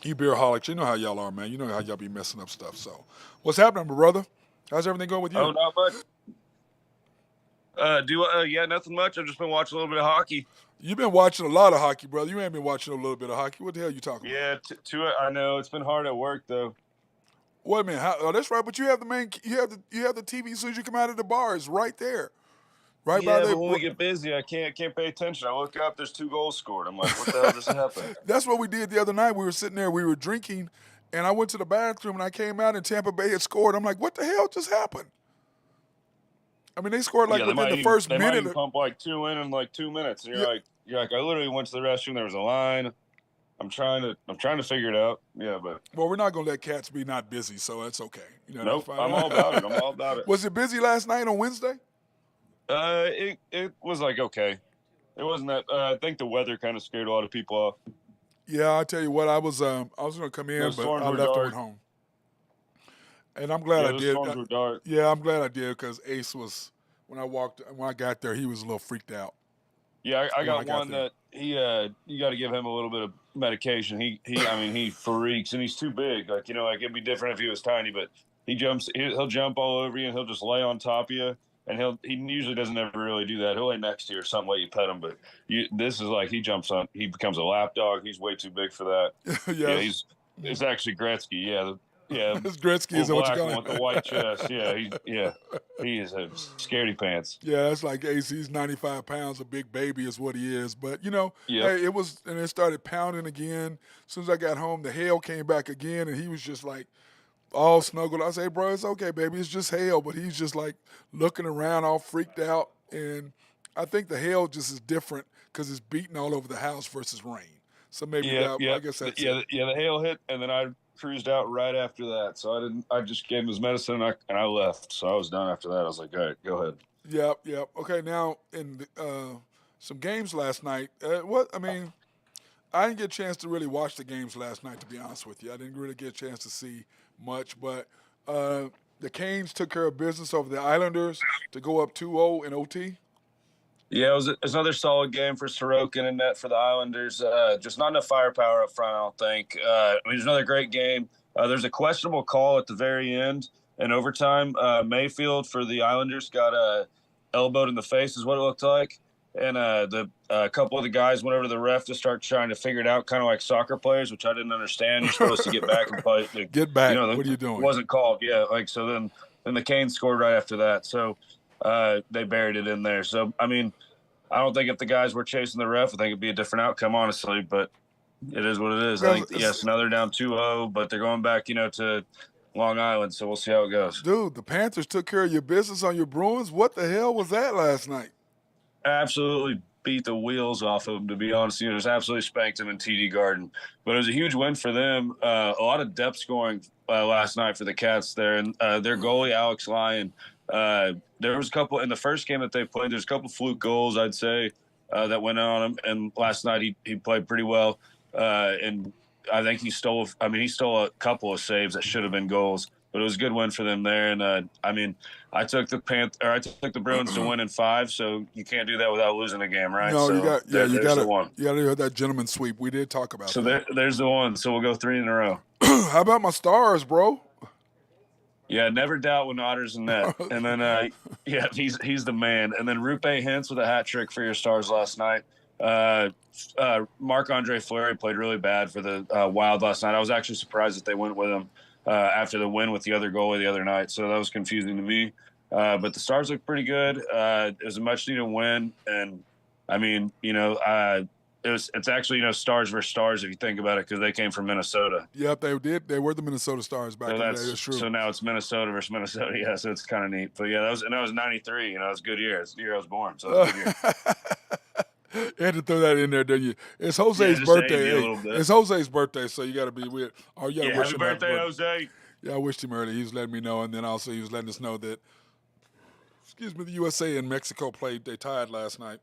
You beeraholics. You know how y'all are, man. You know how y'all be messing up stuff. So, what's happening, my brother? How's everything going with Oh, you? not much. Yeah, nothing much. I've just been watching a little bit of hockey. You've been watching a lot of hockey, brother. You ain't been watching a little bit of hockey. What the hell you talking about? Yeah, I know it's been hard at work though. Wait a minute. Oh, that's right. But you have the main. You have the TV as soon as you come out of the bar. It's right there, right by Yeah, there. but when we get busy, I can't pay attention. I look up, there's 2 goals scored. I'm like, what the hell just happened? That's what we did the other night. We were sitting there. We were drinking, and I went to the bathroom, and I came out, and Tampa Bay had scored. I'm like, what the hell just happened? I mean, they scored like Yeah, within the first they might minute. even pump like 2 in like 2 minutes. And Yeah. you're like, I literally went to the restroom. There was a line. I'm trying to figure it out. Yeah, but Well, we're not gonna let cats be not busy, so that's okay. That's nope. fine. I'm all about it. I'm all about it. Was it busy last night on Wednesday? It was like okay. It wasn't that. I think the weather kind of scared a lot of people off. Yeah, I tell you what, I was gonna come in, Those but storms I were left and dark. went home. And I'm glad Yeah, I those did. storms were dark. Yeah, I'm glad I did because Ace was when I got there, he was a little freaked out. Yeah, I When I got got one there. that you got to give him a little bit of medication. I mean, he freaks and he's too big. Like like it'd be different if he was tiny, but he'll jump all over you and he'll just lay on top of you. And he usually doesn't ever really do that. He'll lay next to you or something, let you pet him. But this is like he becomes a lap dog. He's way too big for that. Yeah, Yes, it's actually Gretzky. Yeah, it's Gretzky. little Is that what you black call one him? with the white chest. He is a scaredy pants. Yeah, it's like Ace. He's 95 pounds, a big baby is what he is. But Yep. hey, and it started pounding again. As soon as I got home, the hail came back again, and he was just like all snuggled. I say, bro, it's okay, baby. It's just hail. But he's just like looking around, all freaked out. And I think the hail just is different because it's beating all over the house versus rain. So maybe I guess that's it. The hail hit, and then I cruised out right after that. So I didn't. I just gave him his medicine, and I left. So I was done after that. I was like, all right, go ahead. Yep. Okay, now in some games last night. I didn't get a chance to really watch the games last night. To be honest with you, I didn't really get a chance to see much. But the Canes took care of business over the Islanders to go up 2-0 in OT. Yeah, it was another solid game for Sorokin and net for the Islanders. Just not enough firepower up front, I don't think. It was another great game. There's a questionable call at the very end in overtime. Mayfield for the Islanders got elbowed in the face, is what it looked like. And a couple of the guys went over to the ref to start trying to figure it out, kind of like soccer players, which I didn't understand. You're supposed to get back and play. Get back. What are you doing? It wasn't called. Yeah, so then the Canes scored right after that. So they buried it in there. So, I mean, I don't think if the guys were chasing the ref, I think it'd be a different outcome, honestly. But it is what it is. I think, yes, now they're down 2-0, but they're going back, to Long Island. So we'll see how it goes. Dude, the Panthers took care of your business on your Bruins. What the hell was that last night? Absolutely beat the wheels off of them, to be honest. Just absolutely spanked them in TD Garden. But it was a huge win for them. A lot of depth scoring last night for the Cats there. And their goalie, Alex Lyon, there was a couple in the first game that they played. There's a couple fluke goals, I'd say, that went on him. And last night he played pretty well. And I think he stole a couple of saves that should have been goals. But it was a good win for them there. And I took the Bruins to win in 5, so you can't do that without losing a game, right? No, so you got one. You got to have that gentleman sweep. We did talk about So that. there's the one. So we'll go 3 in a row. How about my Stars, bro? Yeah, never doubt when Otter's in net. And then he's the man. And then Rupe Hintz with a hat trick for your Stars last night. Marc-Andre Fleury played really bad for the Wild last night. I was actually surprised that they went with him after the win with the other goalie the other night. So that was confusing to me. But the Stars look pretty good. It was a much-needed win. And, it's actually, Stars versus Stars if you think about it, because they came from Minnesota. Yep, they did. They were the Minnesota Stars back in the day. That's true. So now it's Minnesota versus Minnesota. Yeah, so it's kind of neat. But yeah, that was 93. It was a good year. It's the year I was born. So it was a good year. You had to throw that in there, didn't you? It's Jose's birthday. It's Jose's birthday, so you got to be weird. Oh, you got to wish him happy birthday, Jose. Yeah, I wished him early. He was letting me know, and then also he was letting us know that, the USA and Mexico played. They tied last night.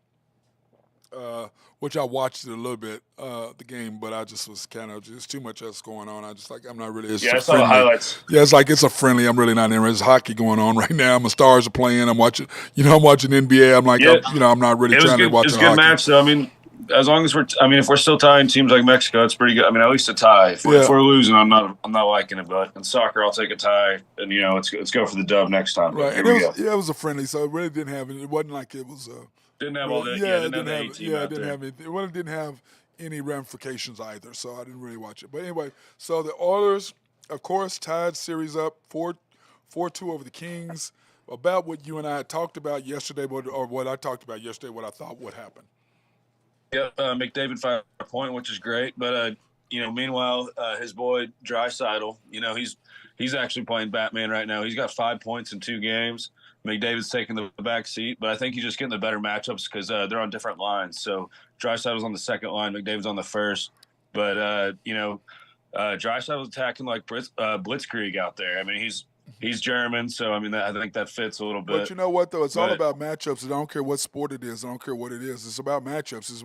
which I watched it a little bit, the game, but I just was kind of just too much else going on. I just like I'm not really. It's Yeah, a I saw the friendly. highlights. Yeah, it's like it's a friendly. I'm really not interested. There's hockey going on right now. My Stars are playing. I'm watching. I'm watching NBA. I'm like, Yeah, I'm not really it was trying to good. watch It's the a good hockey. match, though. I mean, as long as if we're still tying teams like Mexico, it's pretty good. I mean, at least a tie. If Yeah. we're losing, I'm not liking it. But in soccer, I'll take a tie, and let's go for the dub next time. Right, But here and we go. it was a friendly, so it really didn't have any. It wasn't like it was. Didn't have all the It didn't have the A team it out didn't there. have anything. Well, it didn't have any ramifications either, so I didn't really watch it. But anyway, so the Oilers, of course, tied series up 4-2 over the Kings. About what you and I had talked about yesterday, or what I talked about yesterday, what I thought would happen. Yeah, McDavid found a point, which is great. But meanwhile, his boy Draisaitl, he's actually playing Batman right now. He's got 5 points in 2 games. McDavid's taking the back seat, but I think he's just getting the better matchups because they're on different lines. So Draisaitl's on the second line, McDavid's on the first. But Draisaitl's attacking like blitzkrieg out there. I mean, he's German, so I mean, I think that fits a little bit. But you know what, though? It's all about matchups. And I don't care what sport it is. I don't care what it is. It's about matchups.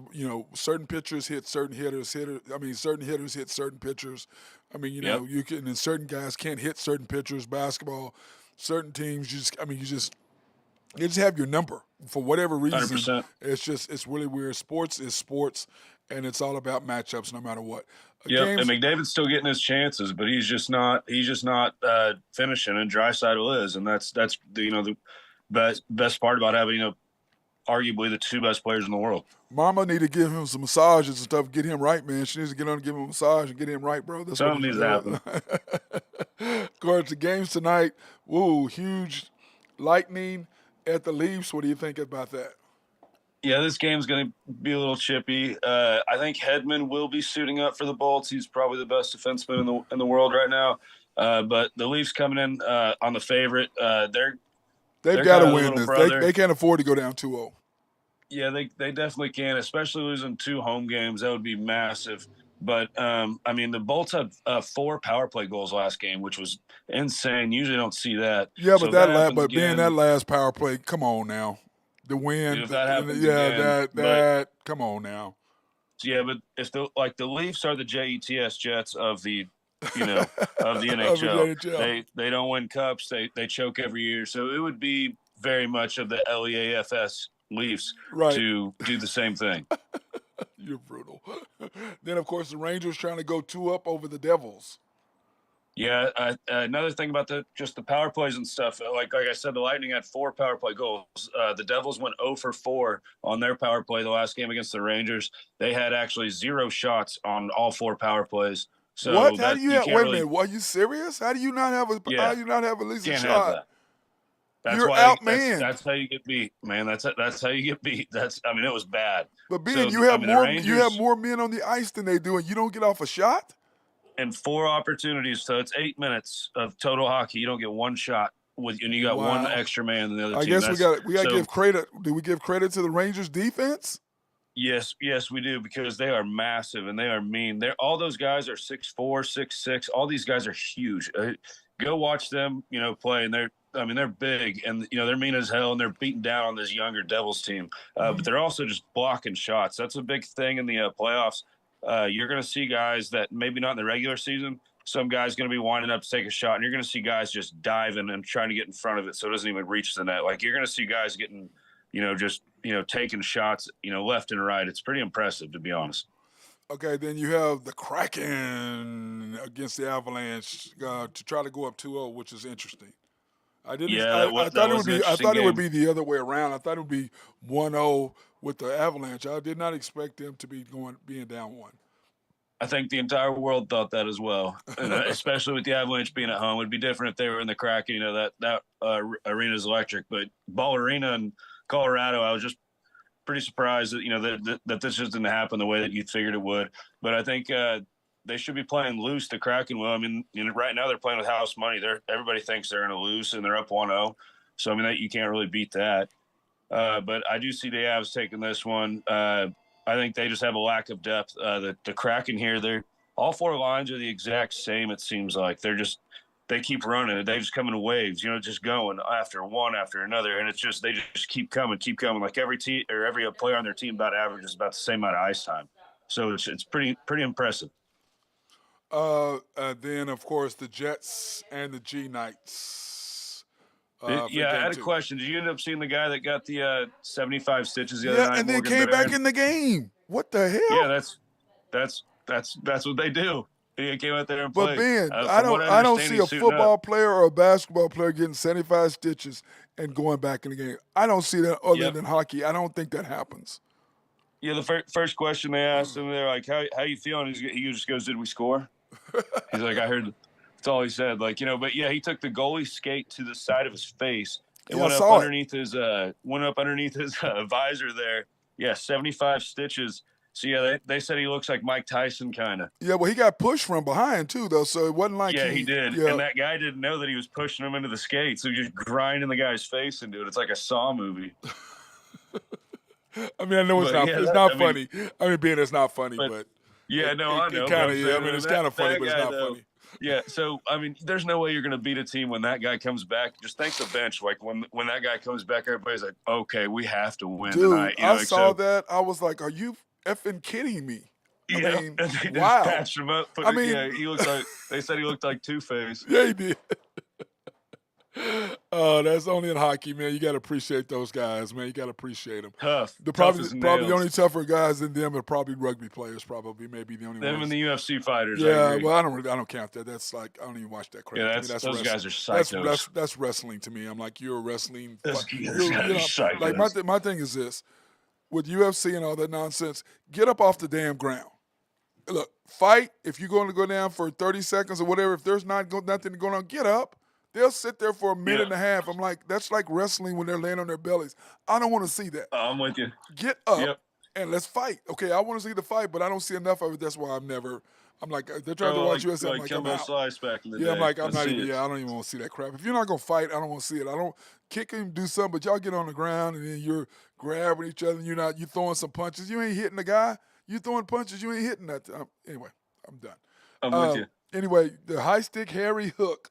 Certain pitchers hit certain hitters. Certain hitters hit certain pitchers. I mean, you can, and certain guys can't hit certain pitchers. Basketball, certain teams, you just have your number for whatever reason. 100%. It's really weird. Sports is sports, and it's all about matchups no matter what. Yeah, and McDavid's still getting his chances, but he's just not finishing, and Draisaitl is, and that's the best part about having arguably the 2 best players in the world. Mama need to give him some massages and stuff, get him right, man. She needs to get on and give him a massage and get him right, bro. That's Something needs to happen. Of course, the games tonight, huge Lightning at the Leafs. What do you think about that? Yeah, this game's going to be a little chippy. I think Hedman will be suiting up for the Bolts. He's probably the best defenseman in the world right now. But the Leafs coming in on the favorite. They've got to win this. They can't afford to go down 2-0. Yeah, they definitely can, especially losing 2 home games. That would be massive. But, the Bolts had 4 power play goals last game, which was insane. Usually don't see that. Yeah, so but being that last power play, come on now. The win, if that happens again, come on now. Yeah, but if the Leafs are the Jets of the of the NHL. They don't win cups. They choke every year. So it would be very much of the LEAFS Leafs to do the same thing. You're brutal. Then, of course, the Rangers trying to go 2-up over the Devils. Yeah, another thing about the power plays and stuff. Like I said, the Lightning had 4 power play goals. The Devils went 0 for 4 on their power play the last game against the Rangers. They had actually 0 shots on all 4 power plays. So what? How do you have? Wait a minute. Are you serious? How do you not have a? Yeah. How do you not have at least a Can't shot? have that. You're outmanned. That's how you get beat, man. That's how you get beat. It was bad. But you have more. You have more men on the ice than they do, and you don't get off a shot. And 4 opportunities, so it's 8 minutes of total hockey. You don't get 1 shot and you got 1 extra man than the other team. I guess we got to give credit. Do we give credit to the Rangers defense? Yes, we do, because they are massive and they are mean. All those guys are 6'4", 6'6". All these guys are huge. Go watch them, play, and they're big, and they're mean as hell, and they're beating down on this younger Devils team. But they're also just blocking shots. That's a big thing in the playoffs. You're going to see guys that maybe not in the regular season. Some guys going to be winding up to take a shot, and you're going to see guys just diving and trying to get in front of it so it doesn't even reach the net. Like, you're going to see guys getting, taking shots, left and right. It's pretty impressive, to be honest. Okay, then you have the Kraken against the Avalanche to try to go up 2-0, which is interesting. I thought it would be the other way around. I thought it would be 1-0 with the Avalanche. I did not expect them to be being down 1. I think the entire world thought that as well, and especially with the Avalanche being at home. It'd be different if they were in the Kraken. That arena is electric, but Ball Arena in Colorado, I was just pretty surprised that that this just didn't happen the way that you figured it would. But I think they should be playing loose. The Kraken will. Right now they're playing with house money. Everybody thinks they're in a loose, and they're up 1-0. So you can't really beat that. But I do see the Avs taking this one. I think they just have a lack of depth. The Kraken here, all 4 lines are the exact same. It seems like they're they keep running. They just come in waves, just going after one after another, and it's just they just keep coming. Like every team or every player on their team about averages about the same amount of ice time. So it's pretty impressive. Then of course the Jets and the G Knights. For Yeah, I game had a 2. question. Did you end up seeing the guy that got the 75 stitches the other Yeah, night? and then Morgan came back Barron? in the game. What the hell? Yeah, that's what they do. He came out there and But played. Ben, From what I I don't understand, see a he's suiting football up. player or a basketball player getting 75 stitches and going back in the game. I don't see that other Yep. than hockey. I don't think that happens. Yeah, the first question they asked him, they're like, "How you feeling?" He just goes, "Did we score?" He's like, "I heard." That's all he said. But yeah, he took the goalie skate to the side of his face. It Yeah, I went up saw it. underneath his visor there. Yeah, 75 stitches. So yeah, they said he looks like Mike Tyson kind of. Yeah, well, he got pushed from behind too, though, so it wasn't like Yeah, he did. Yeah, And that guy didn't know that he was pushing him into the skates. So he just grinding the guy's face into it. It's like a Saw movie. I mean, I know it's But not. yeah, It's not funny. I mean, Ben, it's not funny, but yeah, no, I know. it But kind I'm of. saying, I mean, it's kind of funny, but it's guy, not though, funny. Yeah, so I mean, there's no way you're going to beat a team when that guy comes back. Just thank the bench. Like when that guy comes back, everybody's like, "Okay, we have to win Dude, tonight." I saw that. I was like, "Are you effing kidding me?" I mean, and they wow. just patched him up. I mean, yeah, he looks like they said he looked like Two-Face. Yeah, he did. Oh, that's only in hockey, man. You got to appreciate those guys, man. You got to appreciate them. Tough. Probably as the nails. only tougher guys than them are probably rugby players. Probably maybe the only Them ones. and the UFC fighters. Yeah, I agree. well, I don't count that. That's like I don't even watch that crap. Yeah, To me, that's those wrestling. guys are psychos. That's wrestling to me. I'm like, you're a wrestling. Those guys are Like psychos. my thing is this: with UFC and all that nonsense, get up off the damn ground. Look, fight. If you're going to go down for 30 seconds or whatever, if there's nothing going on, get up. They'll sit there for a minute and a half. I'm like, that's like wrestling when they're laying on their bellies. I don't want to see that. I'm with you. Get up Yep. and let's fight. Okay, I want to see the fight, but I don't see enough of it. That's why I'm like, they're trying to watch UFC. I'm like, I'm Kimbo out. Slice back in the day. Yeah, I'm like, I see it. I don't even want to see that crap. If you're not going to fight, I don't want to see it. I don't kick him, do something, but y'all get on the ground and then you're grabbing each other and you throwing some punches. You ain't hitting the guy. You throwing punches, you ain't hitting that. Anyway, I'm done. I'm with you. Anyway, the high stick Harry hook.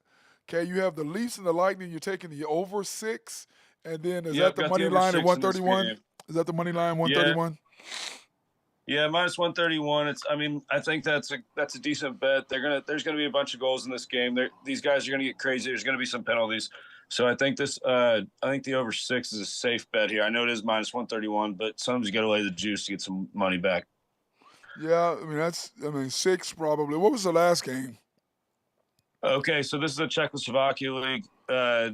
Okay, you have the Leafs and the Lightning. You're taking the over 6, and then is that the got money over line 6 at in this 131? game. Is that the money line 131? Yeah, minus 131. I think that's a decent bet. There's gonna be a bunch of goals in this game. These guys are gonna get crazy. There's gonna be some penalties. So I think the over 6 is a safe bet here. I know it is minus 131, but sometimes you got to lay the juice to get some money back. Yeah, I mean 6 probably. What was the last game? Okay, so this is the Czechoslovakia league. I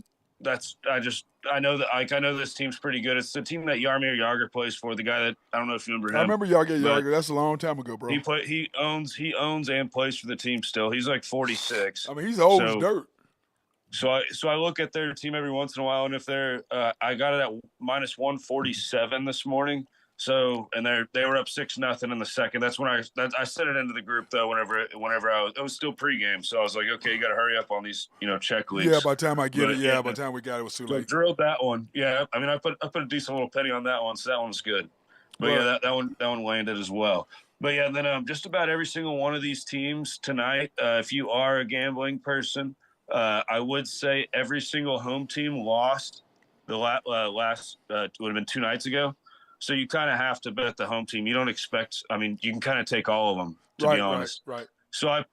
know this team's pretty good. It's the team that Jaromir Jagr plays for. The guy that I don't know if you remember him. I remember Jagr. That's a long time ago, bro. He owns and plays for the team still. He's like 46. I mean, he's old as dirt. So I look at their team every once in a while, and if they're I got it at minus 147 this morning. So and they were up 6-0 in the second. That's when I sent it into the group though. Whenever it was still pregame, so I was like, okay, you got to hurry up on these Czech leagues. Yeah, by the time I get it, by the time we got it, it was too late. I drilled that one. Yeah, I mean I put a decent little penny on that one, so that one was good. But yeah, that one landed as well. But yeah, then just about every single one of these teams tonight, if you are a gambling person, I would say every single home team lost the last would have been 2 nights ago. So you kind of have to bet the home team. You don't expect – I mean, you can kind of take all of them, to be honest. Right. So, I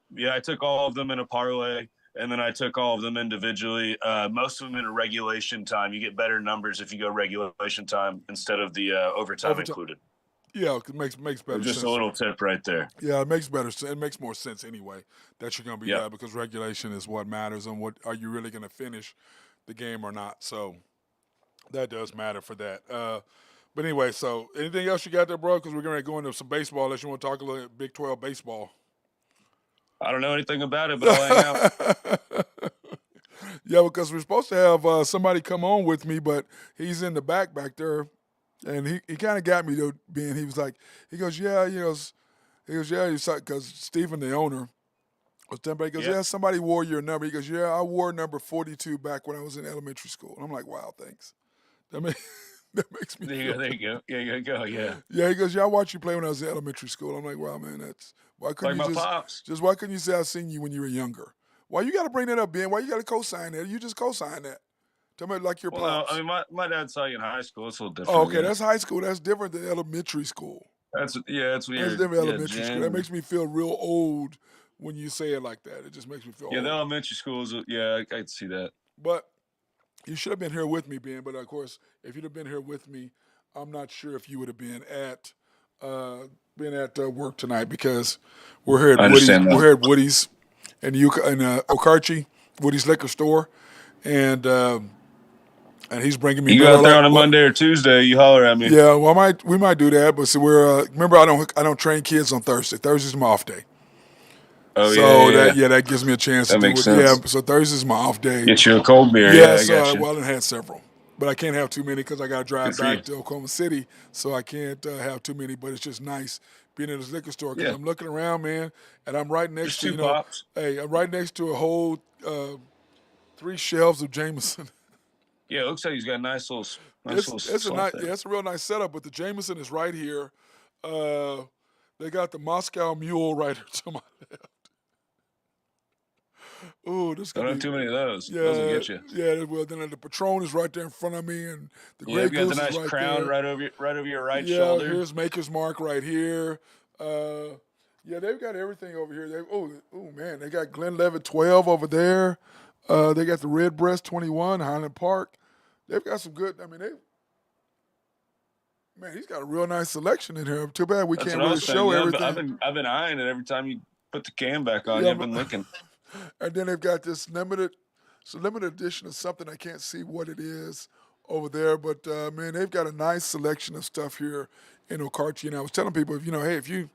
took all of them in a parlay, and then I took all of them individually. Most of them in a regulation time. You get better numbers if you go regulation time instead of the overtime included. Yeah, it makes better sense. Just a little tip right there. Yeah, it makes better sense. It makes more sense anyway that you're going to be bad because regulation is what matters and what are you really going to finish the game or not. So that does matter for that. But anyway, so anything else you got there, bro? Because we're going to go into some baseball unless you want to talk a little Big 12 baseball. I don't know anything about it, but I'll hang out. Yeah, because we're supposed to have somebody come on with me, but he's in the back there. And he kind of got me, though, being he goes, because Stephen, the owner, was telling me, he goes, yeah, somebody wore your number. He goes, yeah, I wore number 42 back when I was in elementary school. And I'm like, wow, thanks. That makes me feel there you go. Yeah, you go. Yeah. Yeah, he goes, yeah, I watched you play when I was in elementary school. I'm like, wow, man, why couldn't like you my pops. why couldn't you say I seen you when you were younger? Why you got to bring that up, Ben? Why you got to co-sign that? You just co-sign that. Tell me like your Well, no, pops. I mean, my dad saw you in high school. It's a little Oh, different. okay, Yeah. that's high school. That's different than elementary school. That's That's weird. different Yeah, elementary school. That Jen. makes me feel real old when you say it like that. It just makes me feel Yeah, the old. elementary schools. Yeah, I could see that. But you should have been here with me, Ben. But of course, if you'd have been here with me, I'm not sure if you would have been at work tonight because we're here at I Woody's. understand We're that. here at Woody's in Okarche, Woody's liquor store, and he's bringing me You go beer. out there on a Well, Monday or Tuesday, you holler at me. yeah, well, we might do that, but see, we're remember I don't train kids on Thursday. Thursday's my off day. Oh So yeah. that gives me a chance to That do makes it. Yeah, sense. so Thursday's my off day. Get you a cold beer. Yeah, I Yes, got you. well, I done had several, but I can't have too many because I got to drive Good for you. back to Oklahoma City, so I can't have too many. But it's just nice being in this liquor store because Yeah. I'm looking around, man, and I'm right next Just to two pops. I'm right next to a whole 3 shelves of Jameson. Yeah, it looks like he's got a nice little It's a slot nice, there. yeah, it's a real nice setup. But the Jameson is right here. They got the Moscow Mule right to my left. Oh, this Don't could have be. too many of those. Yeah, Those will get you. yeah. Well, then the Patron is right there in front of me, and the Yeah, Grey you got Goose the nice is right crown there. right over your right Yeah, shoulder. here's Maker's Mark right here. Yeah, they've got everything over here. Oh man, they got Glenlivet 12 over there. They got the Redbreast 21, Highland Park. They've got some good. I mean, man, he's got a real nice selection in here. Too bad we That's can't what I really was saying. show Yeah, everything. I've been eyeing it every time you put the can back on. Yeah, You've been looking. And then they've got this limited edition of something I can't see what it is over there. But man, they've got a nice selection of stuff here in Okarche. And I was telling people, hey, if you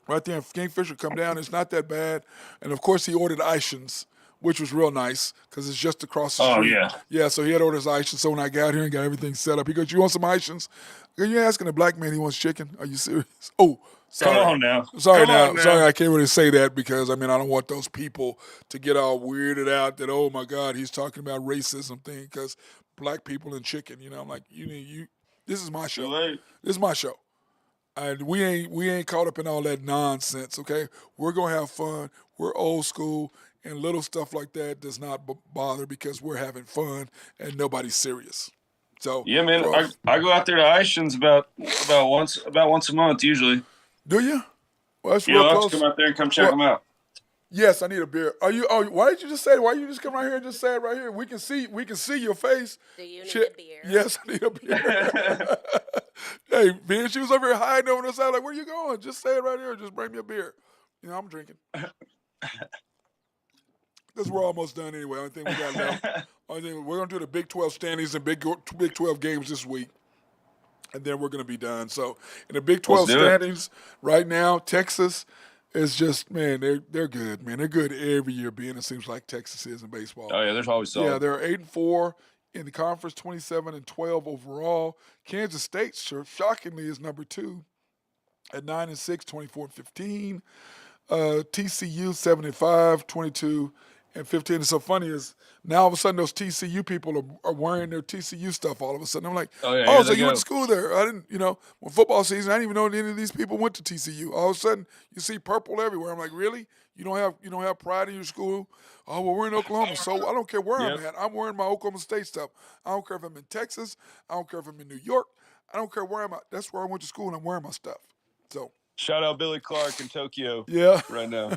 right there in Kingfisher come down, it's not that bad. And of course, he ordered Ishans, which was real nice because it's just across the Oh street. yeah. Yeah, so he had ordered his Ishans. So when I got here and got everything set up, he goes, "You want some Ishans?" You're asking a black man he wants chicken? Are you serious? Oh, sorry. Come on now. Sorry Come on now. Sorry, I can't really say that because I don't want those people to get all weirded out that oh my God, he's talking about racism thing because black people and chicken. I'm like, you. This is my Too show. late. This is my show. And we ain't caught up in all that nonsense, okay? We're gonna have fun. We're old school, and little stuff like that does not bother because we're having fun and nobody's serious. So Yeah, man. I go out there to Ishans about once a month usually. do you? Well, that's real You'll have to close. come out there and come check Well, them out. Yes, I need a beer. Are you? Oh, why did you just say? Why you just come right here and just say it right here? We can see your face. Do you need Shit. a beer? Yes, I need a beer. Hey, Ben, she was over here hiding over the side. Like, where you going? Just say it right here. Just bring me a beer. I'm drinking. Because we're almost done anyway. Only thing we got left. Only thing we're gonna do the Big 12 standings and Big 12 games this week, and then we're gonna be done. So in the Big 12 Let's do it. standings right now, Texas is just man, they're good, man. They're good every year. Being it seems like Texas is in baseball. Oh yeah, there's always solid. Yeah, they're 8-4 in the conference, 27-12 overall. Kansas State, shockingly, is number 2 at 9-6, 24-15. TCU 75, 22 and 15. And so funny is now all of a sudden those TCU people are wearing their TCU stuff all of a sudden. I'm like, Oh, yeah, oh, here so they you went go. to school there. I didn't, when football season, I didn't even know any of these people went to TCU. All of a sudden you see purple everywhere. I'm like, really? You don't have pride in your school? Oh, well, we're in Oklahoma, so I don't care where I'm Yep. at. I'm wearing my Oklahoma State stuff. I don't care if I'm in Texas. I don't care if I'm in New York. I don't care where I'm at. That's where I went to school and I'm wearing my stuff. So Shout out Billy Clark in Tokyo yeah. right now.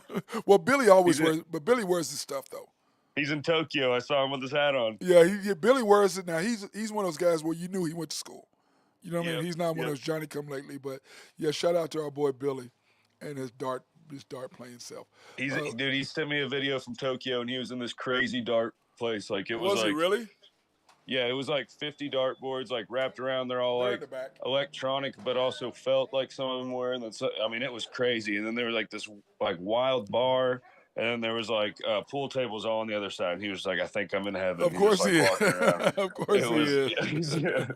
Well, Billy always He's wears, but Billy wears his stuff though. He's in Tokyo. I saw him with his hat on. Yeah, Billy wears it now. He's one of those guys where you knew he went to school. You know what I mean? Yep, He's not one yep. of those Johnny come lately, but yeah, shout out to our boy Billy and his dart playing self. Dude, he sent me a video from Tokyo, and he was in this crazy dart place. Like it was Was like, he really? yeah, it was like 50 dart boards, like wrapped around. They're all They're in like the back. electronic, but also felt like some of them were. And that's, I mean, it was crazy. And then there was like this like wild bar, and then there was like pool tables all on the other side. And he was like, "I think I'm in heaven." Of course was, he like, is. walking around. Of course It he was- is. yeah.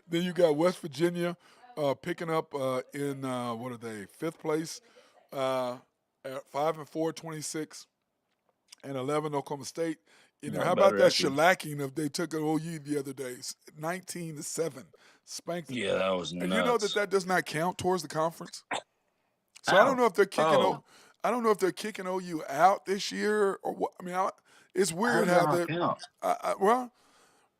Then you got West Virginia picking up in what are they? 5th place at 5-4, 26 and 11. Oklahoma State. Not How a bad about that record. shellacking if they took an OU the other day, 19-7, spanked them. Yeah, that was And nuts. you know that does not count towards the conference. So I don't know if they're kicking. Oh. I don't know if they're kicking OU out this year or what. I mean, it's How weird does that how not they're. count? Well,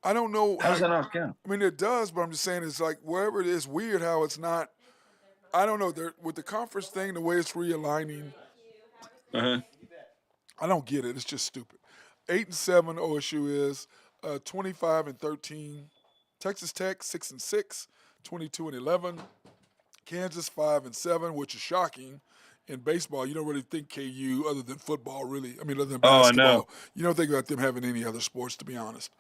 I don't know How how. does that not count? I mean, it does, but I'm just saying it's like wherever it is, weird how it's not. I don't know. With the conference thing, the way it's realigning, Uh-huh. I don't get it. It's just stupid. 8-7 OSU is 25-13. Texas Tech 6-6, 22-11. Kansas 5-7, which is shocking. In baseball, you don't really think KU other than football, really. I mean, other than Oh, I know. basketball, you don't think about them having any other sports, to be honest.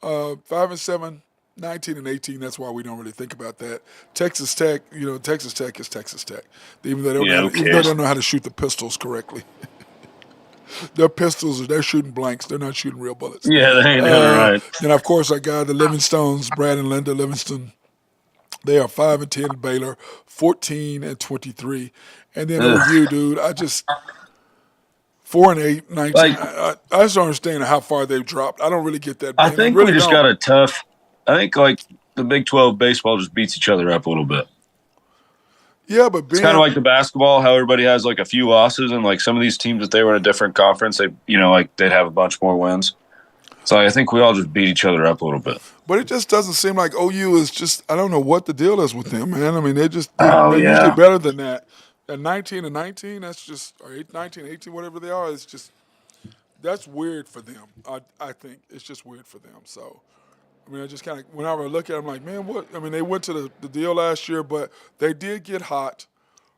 5-7, 19-18. That's why we don't really think about that. Texas Tech, Texas Tech is Texas Tech. Even though they don't Yeah, know, who even though they cares? don't know how to shoot the pistols correctly. Their pistols, they're shooting blanks. They're not shooting real bullets. Yeah, they ain't doing it right. And of course, our guy, the Livingstones, Brad and Linda Livingston, they are 5-10 at Baylor, 14-23, and then Ugh. OU, dude. I just 4-8, 19. Like, I just don't understand how far they've dropped. I don't really get that, I Ben. I think we really just don't. got a tough. I think like the Big 12 baseball just beats each other up a little bit. Yeah, but It's kind of Ben, like the basketball, how everybody has like a few losses, and like some of these teams, if they were in a different conference, like they'd have a bunch more wins. So I think we all just beat each other up a little bit. but it just doesn't seem like OU is just. I don't know what the deal is with them, man. I mean, Oh they're usually yeah, better than that. At 19-19, that's just or 19, 18, whatever they are. It's just that's weird for them. I think it's just weird for them. So. I mean, I just kind of, whenever I look at them, like, man, what? I mean, they went to the deal last year, but they did get hot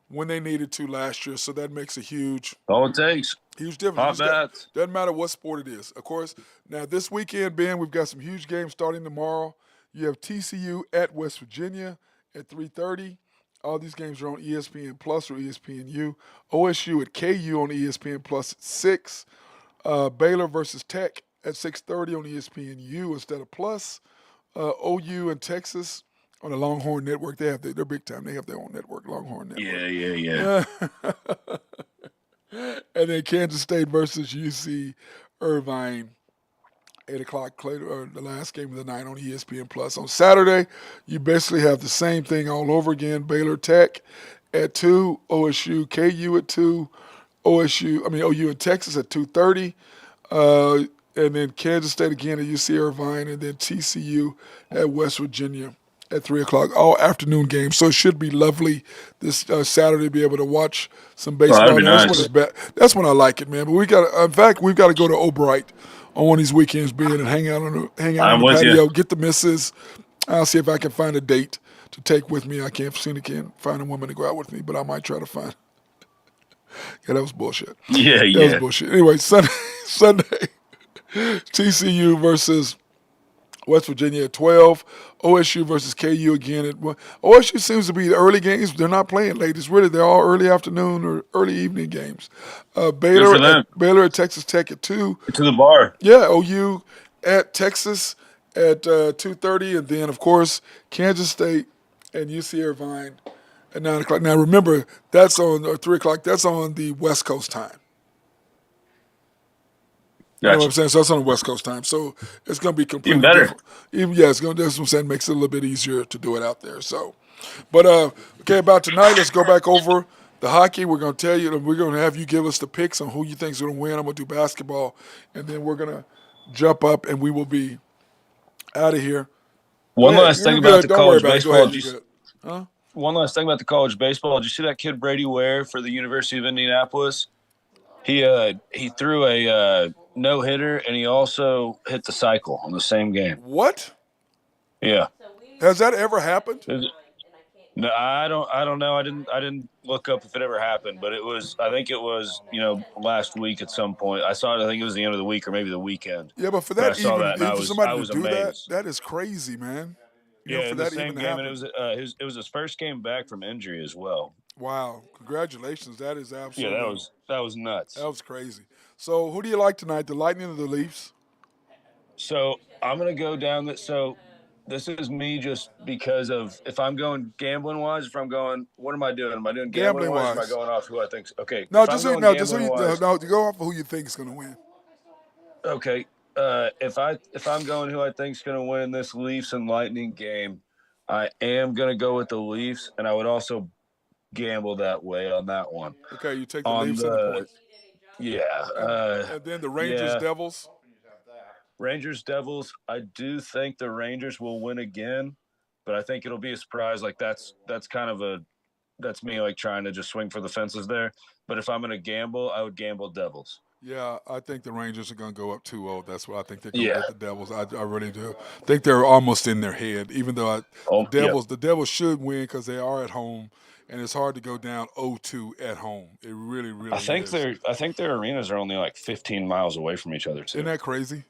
when they needed to last year, so that makes a all it takes. huge difference. You Hot just got bats. doesn't matter what sport it is. Of course, now this weekend, Ben, we've got some huge games starting tomorrow. You have TCU at West Virginia at 3:30. All these games are on ESPN Plus or ESPNU. OSU at KU on ESPN Plus at 6. Baylor versus Tech at 6:30 on ESPNU instead of Plus. OU and Texas on the Longhorn Network. They're big time. They have their own network, Longhorn Network. Yeah. And then Kansas State versus UC Irvine, 8 o'clock later, or the last game of the night on ESPN Plus. On Saturday, you basically have the same thing all over again. Baylor Tech at 2, OSU KU at 2, OU and Texas at 2:30. And then Kansas State again at UC Irvine, and then TCU at West Virginia at 3 o'clock. All afternoon games, so it should be lovely this Saturday to be able to watch some Oh, that'd baseball. be Now, that's when nice. it's that's when I like it, man. But in fact, we've got to go to Albright on one of these weekends, being and hang out on I'm the with you. patio, get the missus. I'll see if I can find a date to take with me. I can't find a woman to go out with me, but I might try to find. Yeah, that was bullshit. Yeah, That was yeah. bullshit. Anyway, Sunday. TCU versus West Virginia at 12. OSU versus KU again at 1. OSU seems to be the early games. They're not playing late. They're all early afternoon or early evening games. Good for them. Baylor at Texas Tech at 2. To the bar. Yeah, OU at Texas at 2:30, and then of course Kansas State and UC Irvine at 9 o'clock. Now remember, that's on or 3 o'clock. That's on the West Coast time. You know what I'm Gotcha. saying? So that's on the West Coast time. So it's going to be completely Even better. different. That's what I'm saying. Makes it a little bit easier to do it out there. So, but okay, about tonight, let's go back over the hockey. We're going to tell you, we're going to have you give us the picks on who you think is going to win. I'm going to do basketball, and then we're going to jump up, and we will be out of here. Go One ahead. last You're thing about good. the Don't worry college about it. Go baseball. ahead. You're good. Huh? One last thing about the college baseball. Did you see that kid Brady Ware for the University of Indianapolis? He threw a no hitter, and he also hit the cycle on the same game. What? Yeah. Has that ever happened? No, I don't know. I didn't look up if it ever happened, but I think it was last week at some point. I saw it. I think it was the end of the week or maybe the weekend. Yeah, but for But I that saw even that and for somebody I to was do that, amazed. that is crazy, man. Yeah, For in the that same even to game, and happen. it was his first game back from injury as well. Wow. Congratulations. That is Yeah, absolutely that was nuts. that was crazy. So who do you like tonight? The Lightning or the Leafs? So I'm gonna go down that. So this is me just because of if I'm going gambling wise. If I'm going, what am I doing? Am I doing gambling Gambling wise? Or am I wise. going off who I think? Okay, No, if I'm going just who gambling you wise, no, go off of who you think is gonna win. okay. If I'm going who I think is gonna win this Leafs and Lightning game, I am gonna go with the Leafs, and I would also gamble that way on that one. Okay, you take the On Leafs and the the points. And then the Rangers yeah, Devils. Rangers Devils. I do think the Rangers will win again, but I think it'll be a surprise. Like that's kind of that's me like trying to just swing for the fences there. But if I'm gonna gamble, I would gamble Devils. Yeah, I think the Rangers are going to go up 2-0. That's what I think they're going to Yeah. get the Devils. I really do. Think they're almost in their head, even though Oh, yeah. The Devils should win because they are at home, and it's hard to go down 0-2 at home. It really, really is. I think their arenas are only like 15 miles away from each other too. Isn't that crazy?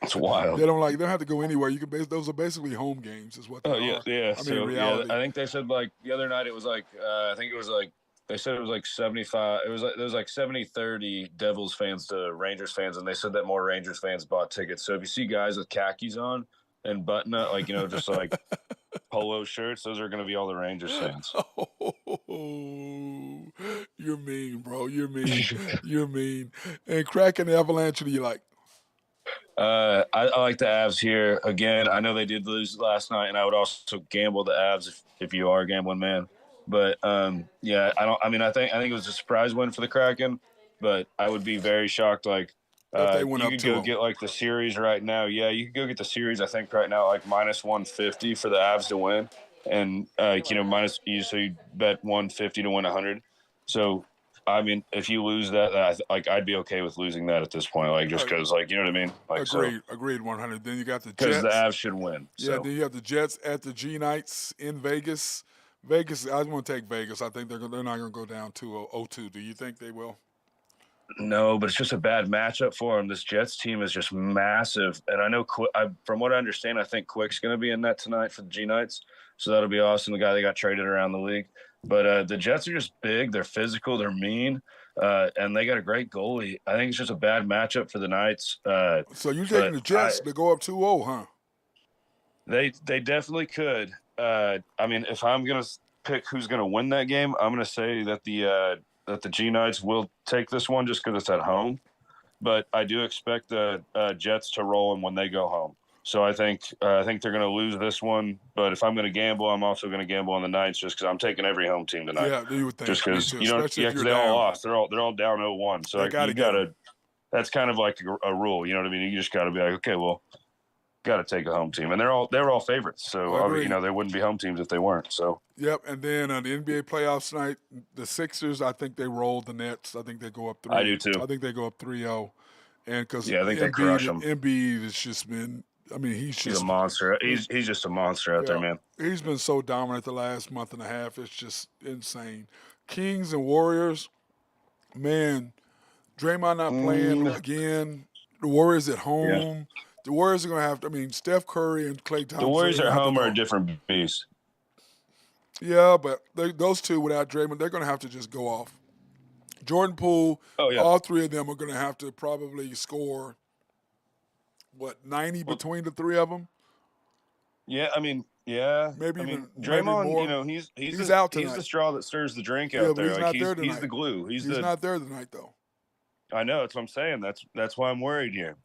It's wild. They don't have to go anywhere. You can those are basically home games, is what they are. Yeah. I mean, reality. I think they said like the other night it was like I think it was like they said it was like 75. It was like 70-30 Devils fans to Rangers fans, and they said that more Rangers fans bought tickets. So if you see guys with khakis on and button up, like just like polo shirts, those are going to be all the Rangers fans. Oh, you're mean, bro. You're mean. You're mean. And Kraken Avalanche, who do you like? I like the Avs here again. I know they did lose last night, and I would also gamble the Avs if you are a gambling man. But yeah, I don't. I mean, I think it was a surprise win for the Kraken, but I would be very shocked. Like If they went you up could go 2-0. get like the series right now. Yeah, you could go get the series. I think right now like -150 for the Avs to win, and so you bet 150 to win 100. So I mean, if you lose that, I'd be okay with losing that at this point, like just because, like you know what I mean. Like, Agreed, 100. Then you got the Jets. Because the Avs should win. Yeah, So. then you have the Jets at the G Knights in Vegas. Vegas, I want to take Vegas. I think they're not going to go down 2-0-2. Do you think they will? No, but it's just a bad matchup for them. This Jets team is just massive, and I know from what I understand, I think Quick's going to be in that tonight for the G Knights, so that'll be awesome. The guy that got traded around the league, but the Jets are just big. They're physical. They're mean, and they got a great goalie. I think it's just a bad matchup for the Knights. So you're taking the Jets to go up 2-0, huh? They definitely could. I mean, if I'm going to pick who's going to win that game, I'm going to say that the G Knights will take this one just because it's at home. But I do expect the Jets to roll them when they go home. So I think they're going to lose this one. But if I'm going to gamble, I'm also going to gamble on the Knights just because I'm taking every home team tonight. Yeah, you would think. Just because because they all lost. They're all down 0-1. So you gotta. That's kind of like a rule. You know what I mean? You just got to be like, okay, well, got to take a home team, and they're all favorites. So they wouldn't be home teams if they weren't. So. Yep, and then the NBA playoffs tonight, the Sixers, I think they rolled the Nets. I think they go up 3. I do too. I think they go up 3-0. And because I think they crush them. Embiid has just been. I mean, he's a monster. He's just a monster out there, man. He's been so dominant the last month and a half. It's just insane. Kings and Warriors, man. Draymond not playing again. The Warriors at home. Yeah. The Warriors are going to have to. I mean, Steph Curry and Klay Thompson. The Warriors at home are a different beast. Yeah, but those two without Draymond, they're going to have to just go off. Jordan Poole, all three of them are going to have to probably score, 90 between the three of them? Yeah, I mean, yeah. Maybe Draymond, maybe more. He's out tonight. He's the straw that stirs the drink out there. He's not there tonight. He's the glue. He's not there tonight, though. I know. That's what I'm saying. That's why I'm worried here.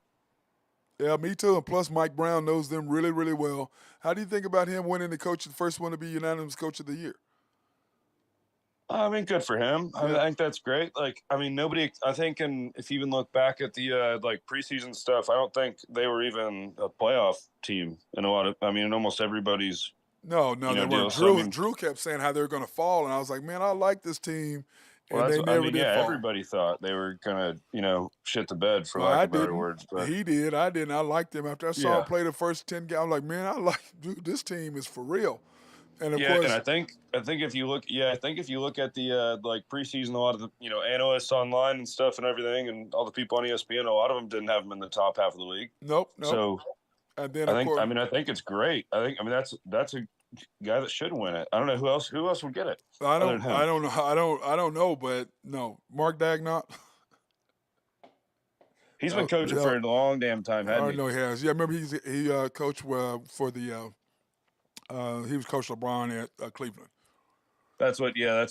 Yeah, me too. And plus, Mike Brown knows them really, really well. How do you think about him winning the first one to be unanimous Coach of the Year? I mean, good for him. I think that's great. Like, I mean, nobody. I think, and if you even look back at the preseason stuff, I don't think they were even a playoff team in a lot of. I mean, in almost everybody's. No, they weren't. Drew kept saying how they were going to fall, and I was like, man, I like this team. And they never did fall. Everybody thought they were gonna, shit the bed for lack of better words. But he did. I didn't. I liked him. After I saw him play the first 10 games, I was like, man, this team is for real. And of course, and I think if you look, at the preseason, a lot of the analysts online and stuff and everything, and all the people on ESPN, a lot of them didn't have him in the top half of the league. Nope. So, and then I think it's great. That's a guy that should win it. I don't know who else would get it. I don't know, but no, Mark Dagnott. He's been coaching for a long damn time, hasn't he? I know he has. Yeah, I remember he coached for the. He was Coach LeBron at Cleveland. That's what I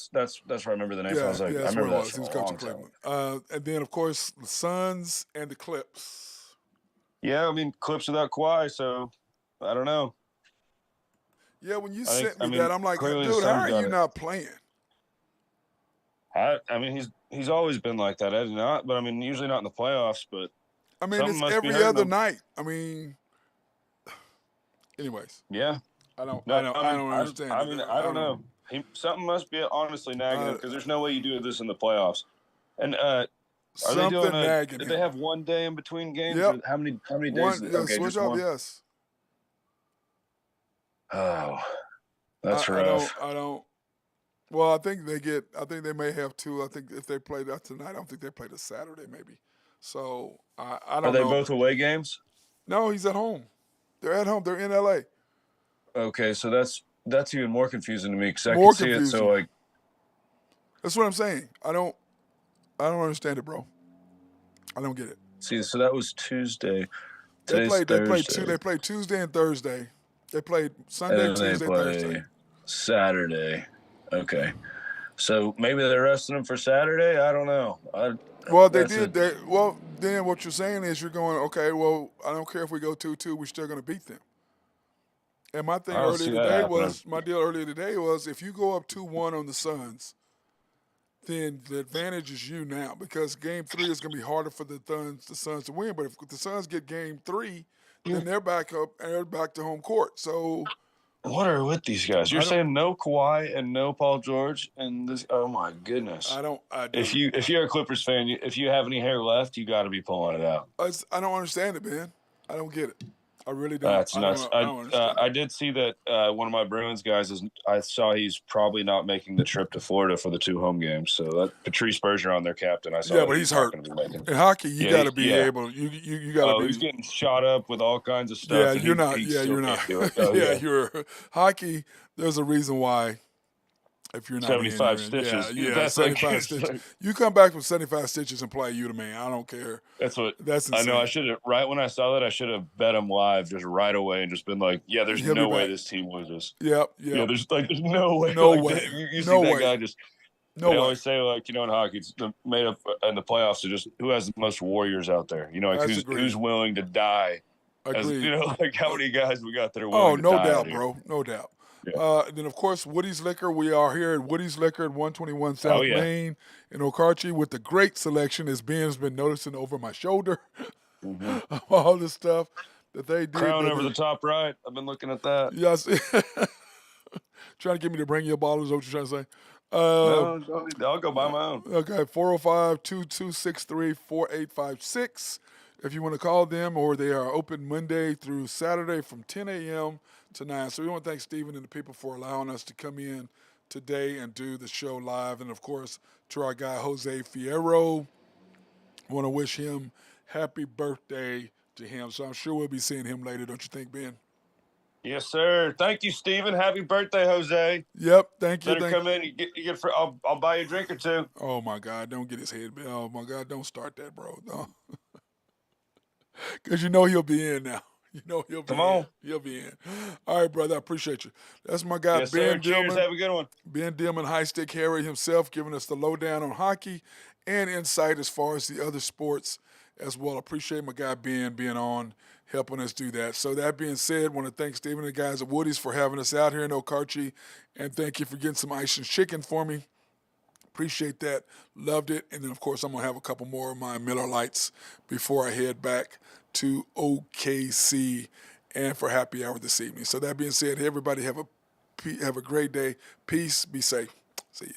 remember the name. Yeah, I was like, I remember that. He was coaching Cleveland. And then of course the Suns and the Clips. Yeah, I mean Clips without Kawhi, so I don't know. Yeah, when you sent me that, I'm like, dude, how are you not playing? I mean, he's always been like that, Eddie. Not, but I mean, usually not in the playoffs. But I mean, something it's must be every hurting other him. night. I mean, anyways, Yeah. I don't, I No, don't, I I mean, don't I, understand I it. mean, I don't know. Something must be honestly nagging him because there's no way you do this in the playoffs. And are they doing Something nagging did they him. have 1 day in between games, Yep. or how many days? One, Okay, switch just off. one. Yes. Oh, that's I don't, rough. I don't. Well, I think they may have two. I think if they play that tonight, I don't think they play the Saturday maybe. So I Are don't they know. both away games? No, he's at home. They're at home. They're in L.A. Okay, so that's even more confusing to me because I could More see it. So confusing. like, That's what I'm saying. I don't understand it, bro. I don't get it. see, so that was Tuesday. They Today's played. They played Thursday, two. They played Tuesday and Thursday. They played and Sunday, then they Tuesday, Thursday. play Saturday. Okay, so maybe they're resting them for Saturday. I don't know. Well, they That's did. a Well, then what you're saying is you're going, okay, well, I don't care if we go 2-2, we're still going to beat them. And my I don't see that happening. my deal earlier today was if you go up 2-1 on the Suns, then the advantage is you now because game 3 is going to be harder for the Suns to win. But if the Suns get game 3, then they're back up and they're back to home court. So What are with these guys? You're I don't, saying no Kawhi and no Paul George and this. Oh my goodness! dude, If you're a Clippers fan, if you have any hair left, you got to be pulling it out. I don't understand it, man. I don't get it. I really don't. That's nuts. I don't understand I it. did see that one of my Bruins guys is. I saw he's probably not making the trip to Florida for the 2 home games. So that Patrice Bergeron, their captain, I saw Yeah, that but he's he's not hurt. going to be making. In hockey, you Yeah, got to be yeah. able. You got to Oh, he's be. getting shot up with all kinds of Yeah, stuff, and you're not. he Yeah, still you're not. can't do it. Oh Yeah, yeah, you're hockey. There's a reason why. If you're not in, 75 you're in. Yeah, stitches. yeah. That's like 75 stitches. You come back from 75 stitches and play, you the man. I don't care. That's what That's I know. I insane. should have right when I saw that. I should have bet him live just right away and just been like, "Yeah, there's He'll be no way back. this team loses. Yep, Yeah, yep. there's no way. No Like way. you see No that way. guy just. No They way. always say like in hockey, it's made up in the playoffs to just who has the most warriors out there. Like That's who's agreed. willing to die. As Agreed. like how many guys we got that are Oh, willing to no die out doubt, here. bro. No doubt. Yeah. And then, of course, Woody's Liquor. We are here at Woody's Liquor at 121 Oh South yeah. Main in Okarche with the great selection, as Ben's been noticing over my shoulder, Mm-hmm. all the stuff that they did. Crown over the top right. I've been looking at that. Yes. Trying to get me to bring you a bottle is what you're trying to say. No, I'll go buy my own. Okay, 405-2263-4856. If you want to call them, or they are open Monday through Saturday from 10 a.m. to 9. So we want to thank Stephen and the people for allowing us to come in today and do the show live. And, of course, to our guy, Jose Fierro, I want to wish him happy birthday to him. So I'm sure we'll be seeing him later, don't you think, Ben? Yes, sir. Thank you, Stephen. Happy birthday, Jose. Yep, thank you. Better come in. You get for. I'll buy you a drink or two. Oh, my God, don't get his head. Oh, my God, don't start that, bro. No. Because you know he'll be in now. You know he'll be Come on. in. He'll be in. All right, brother. I appreciate you. That's my guy, Yes, Ben sir. Cheers. Dillman. Have a good one. Ben Dillman, High Stick Harry himself, giving us the lowdown on hockey and insight as far as the other sports as well. Appreciate my guy Ben being on, helping us do that. So that being said, I want to thank Stephen and the guys at Woody's for having us out here in Okarche, and thank you for getting some ice and chicken for me. Appreciate that. Loved it. And then, of course, I'm going to have a couple more of my Miller Lights before I head back to OKC and for happy hour this evening. So that being said, everybody have a great day. Peace. Be safe. See ya.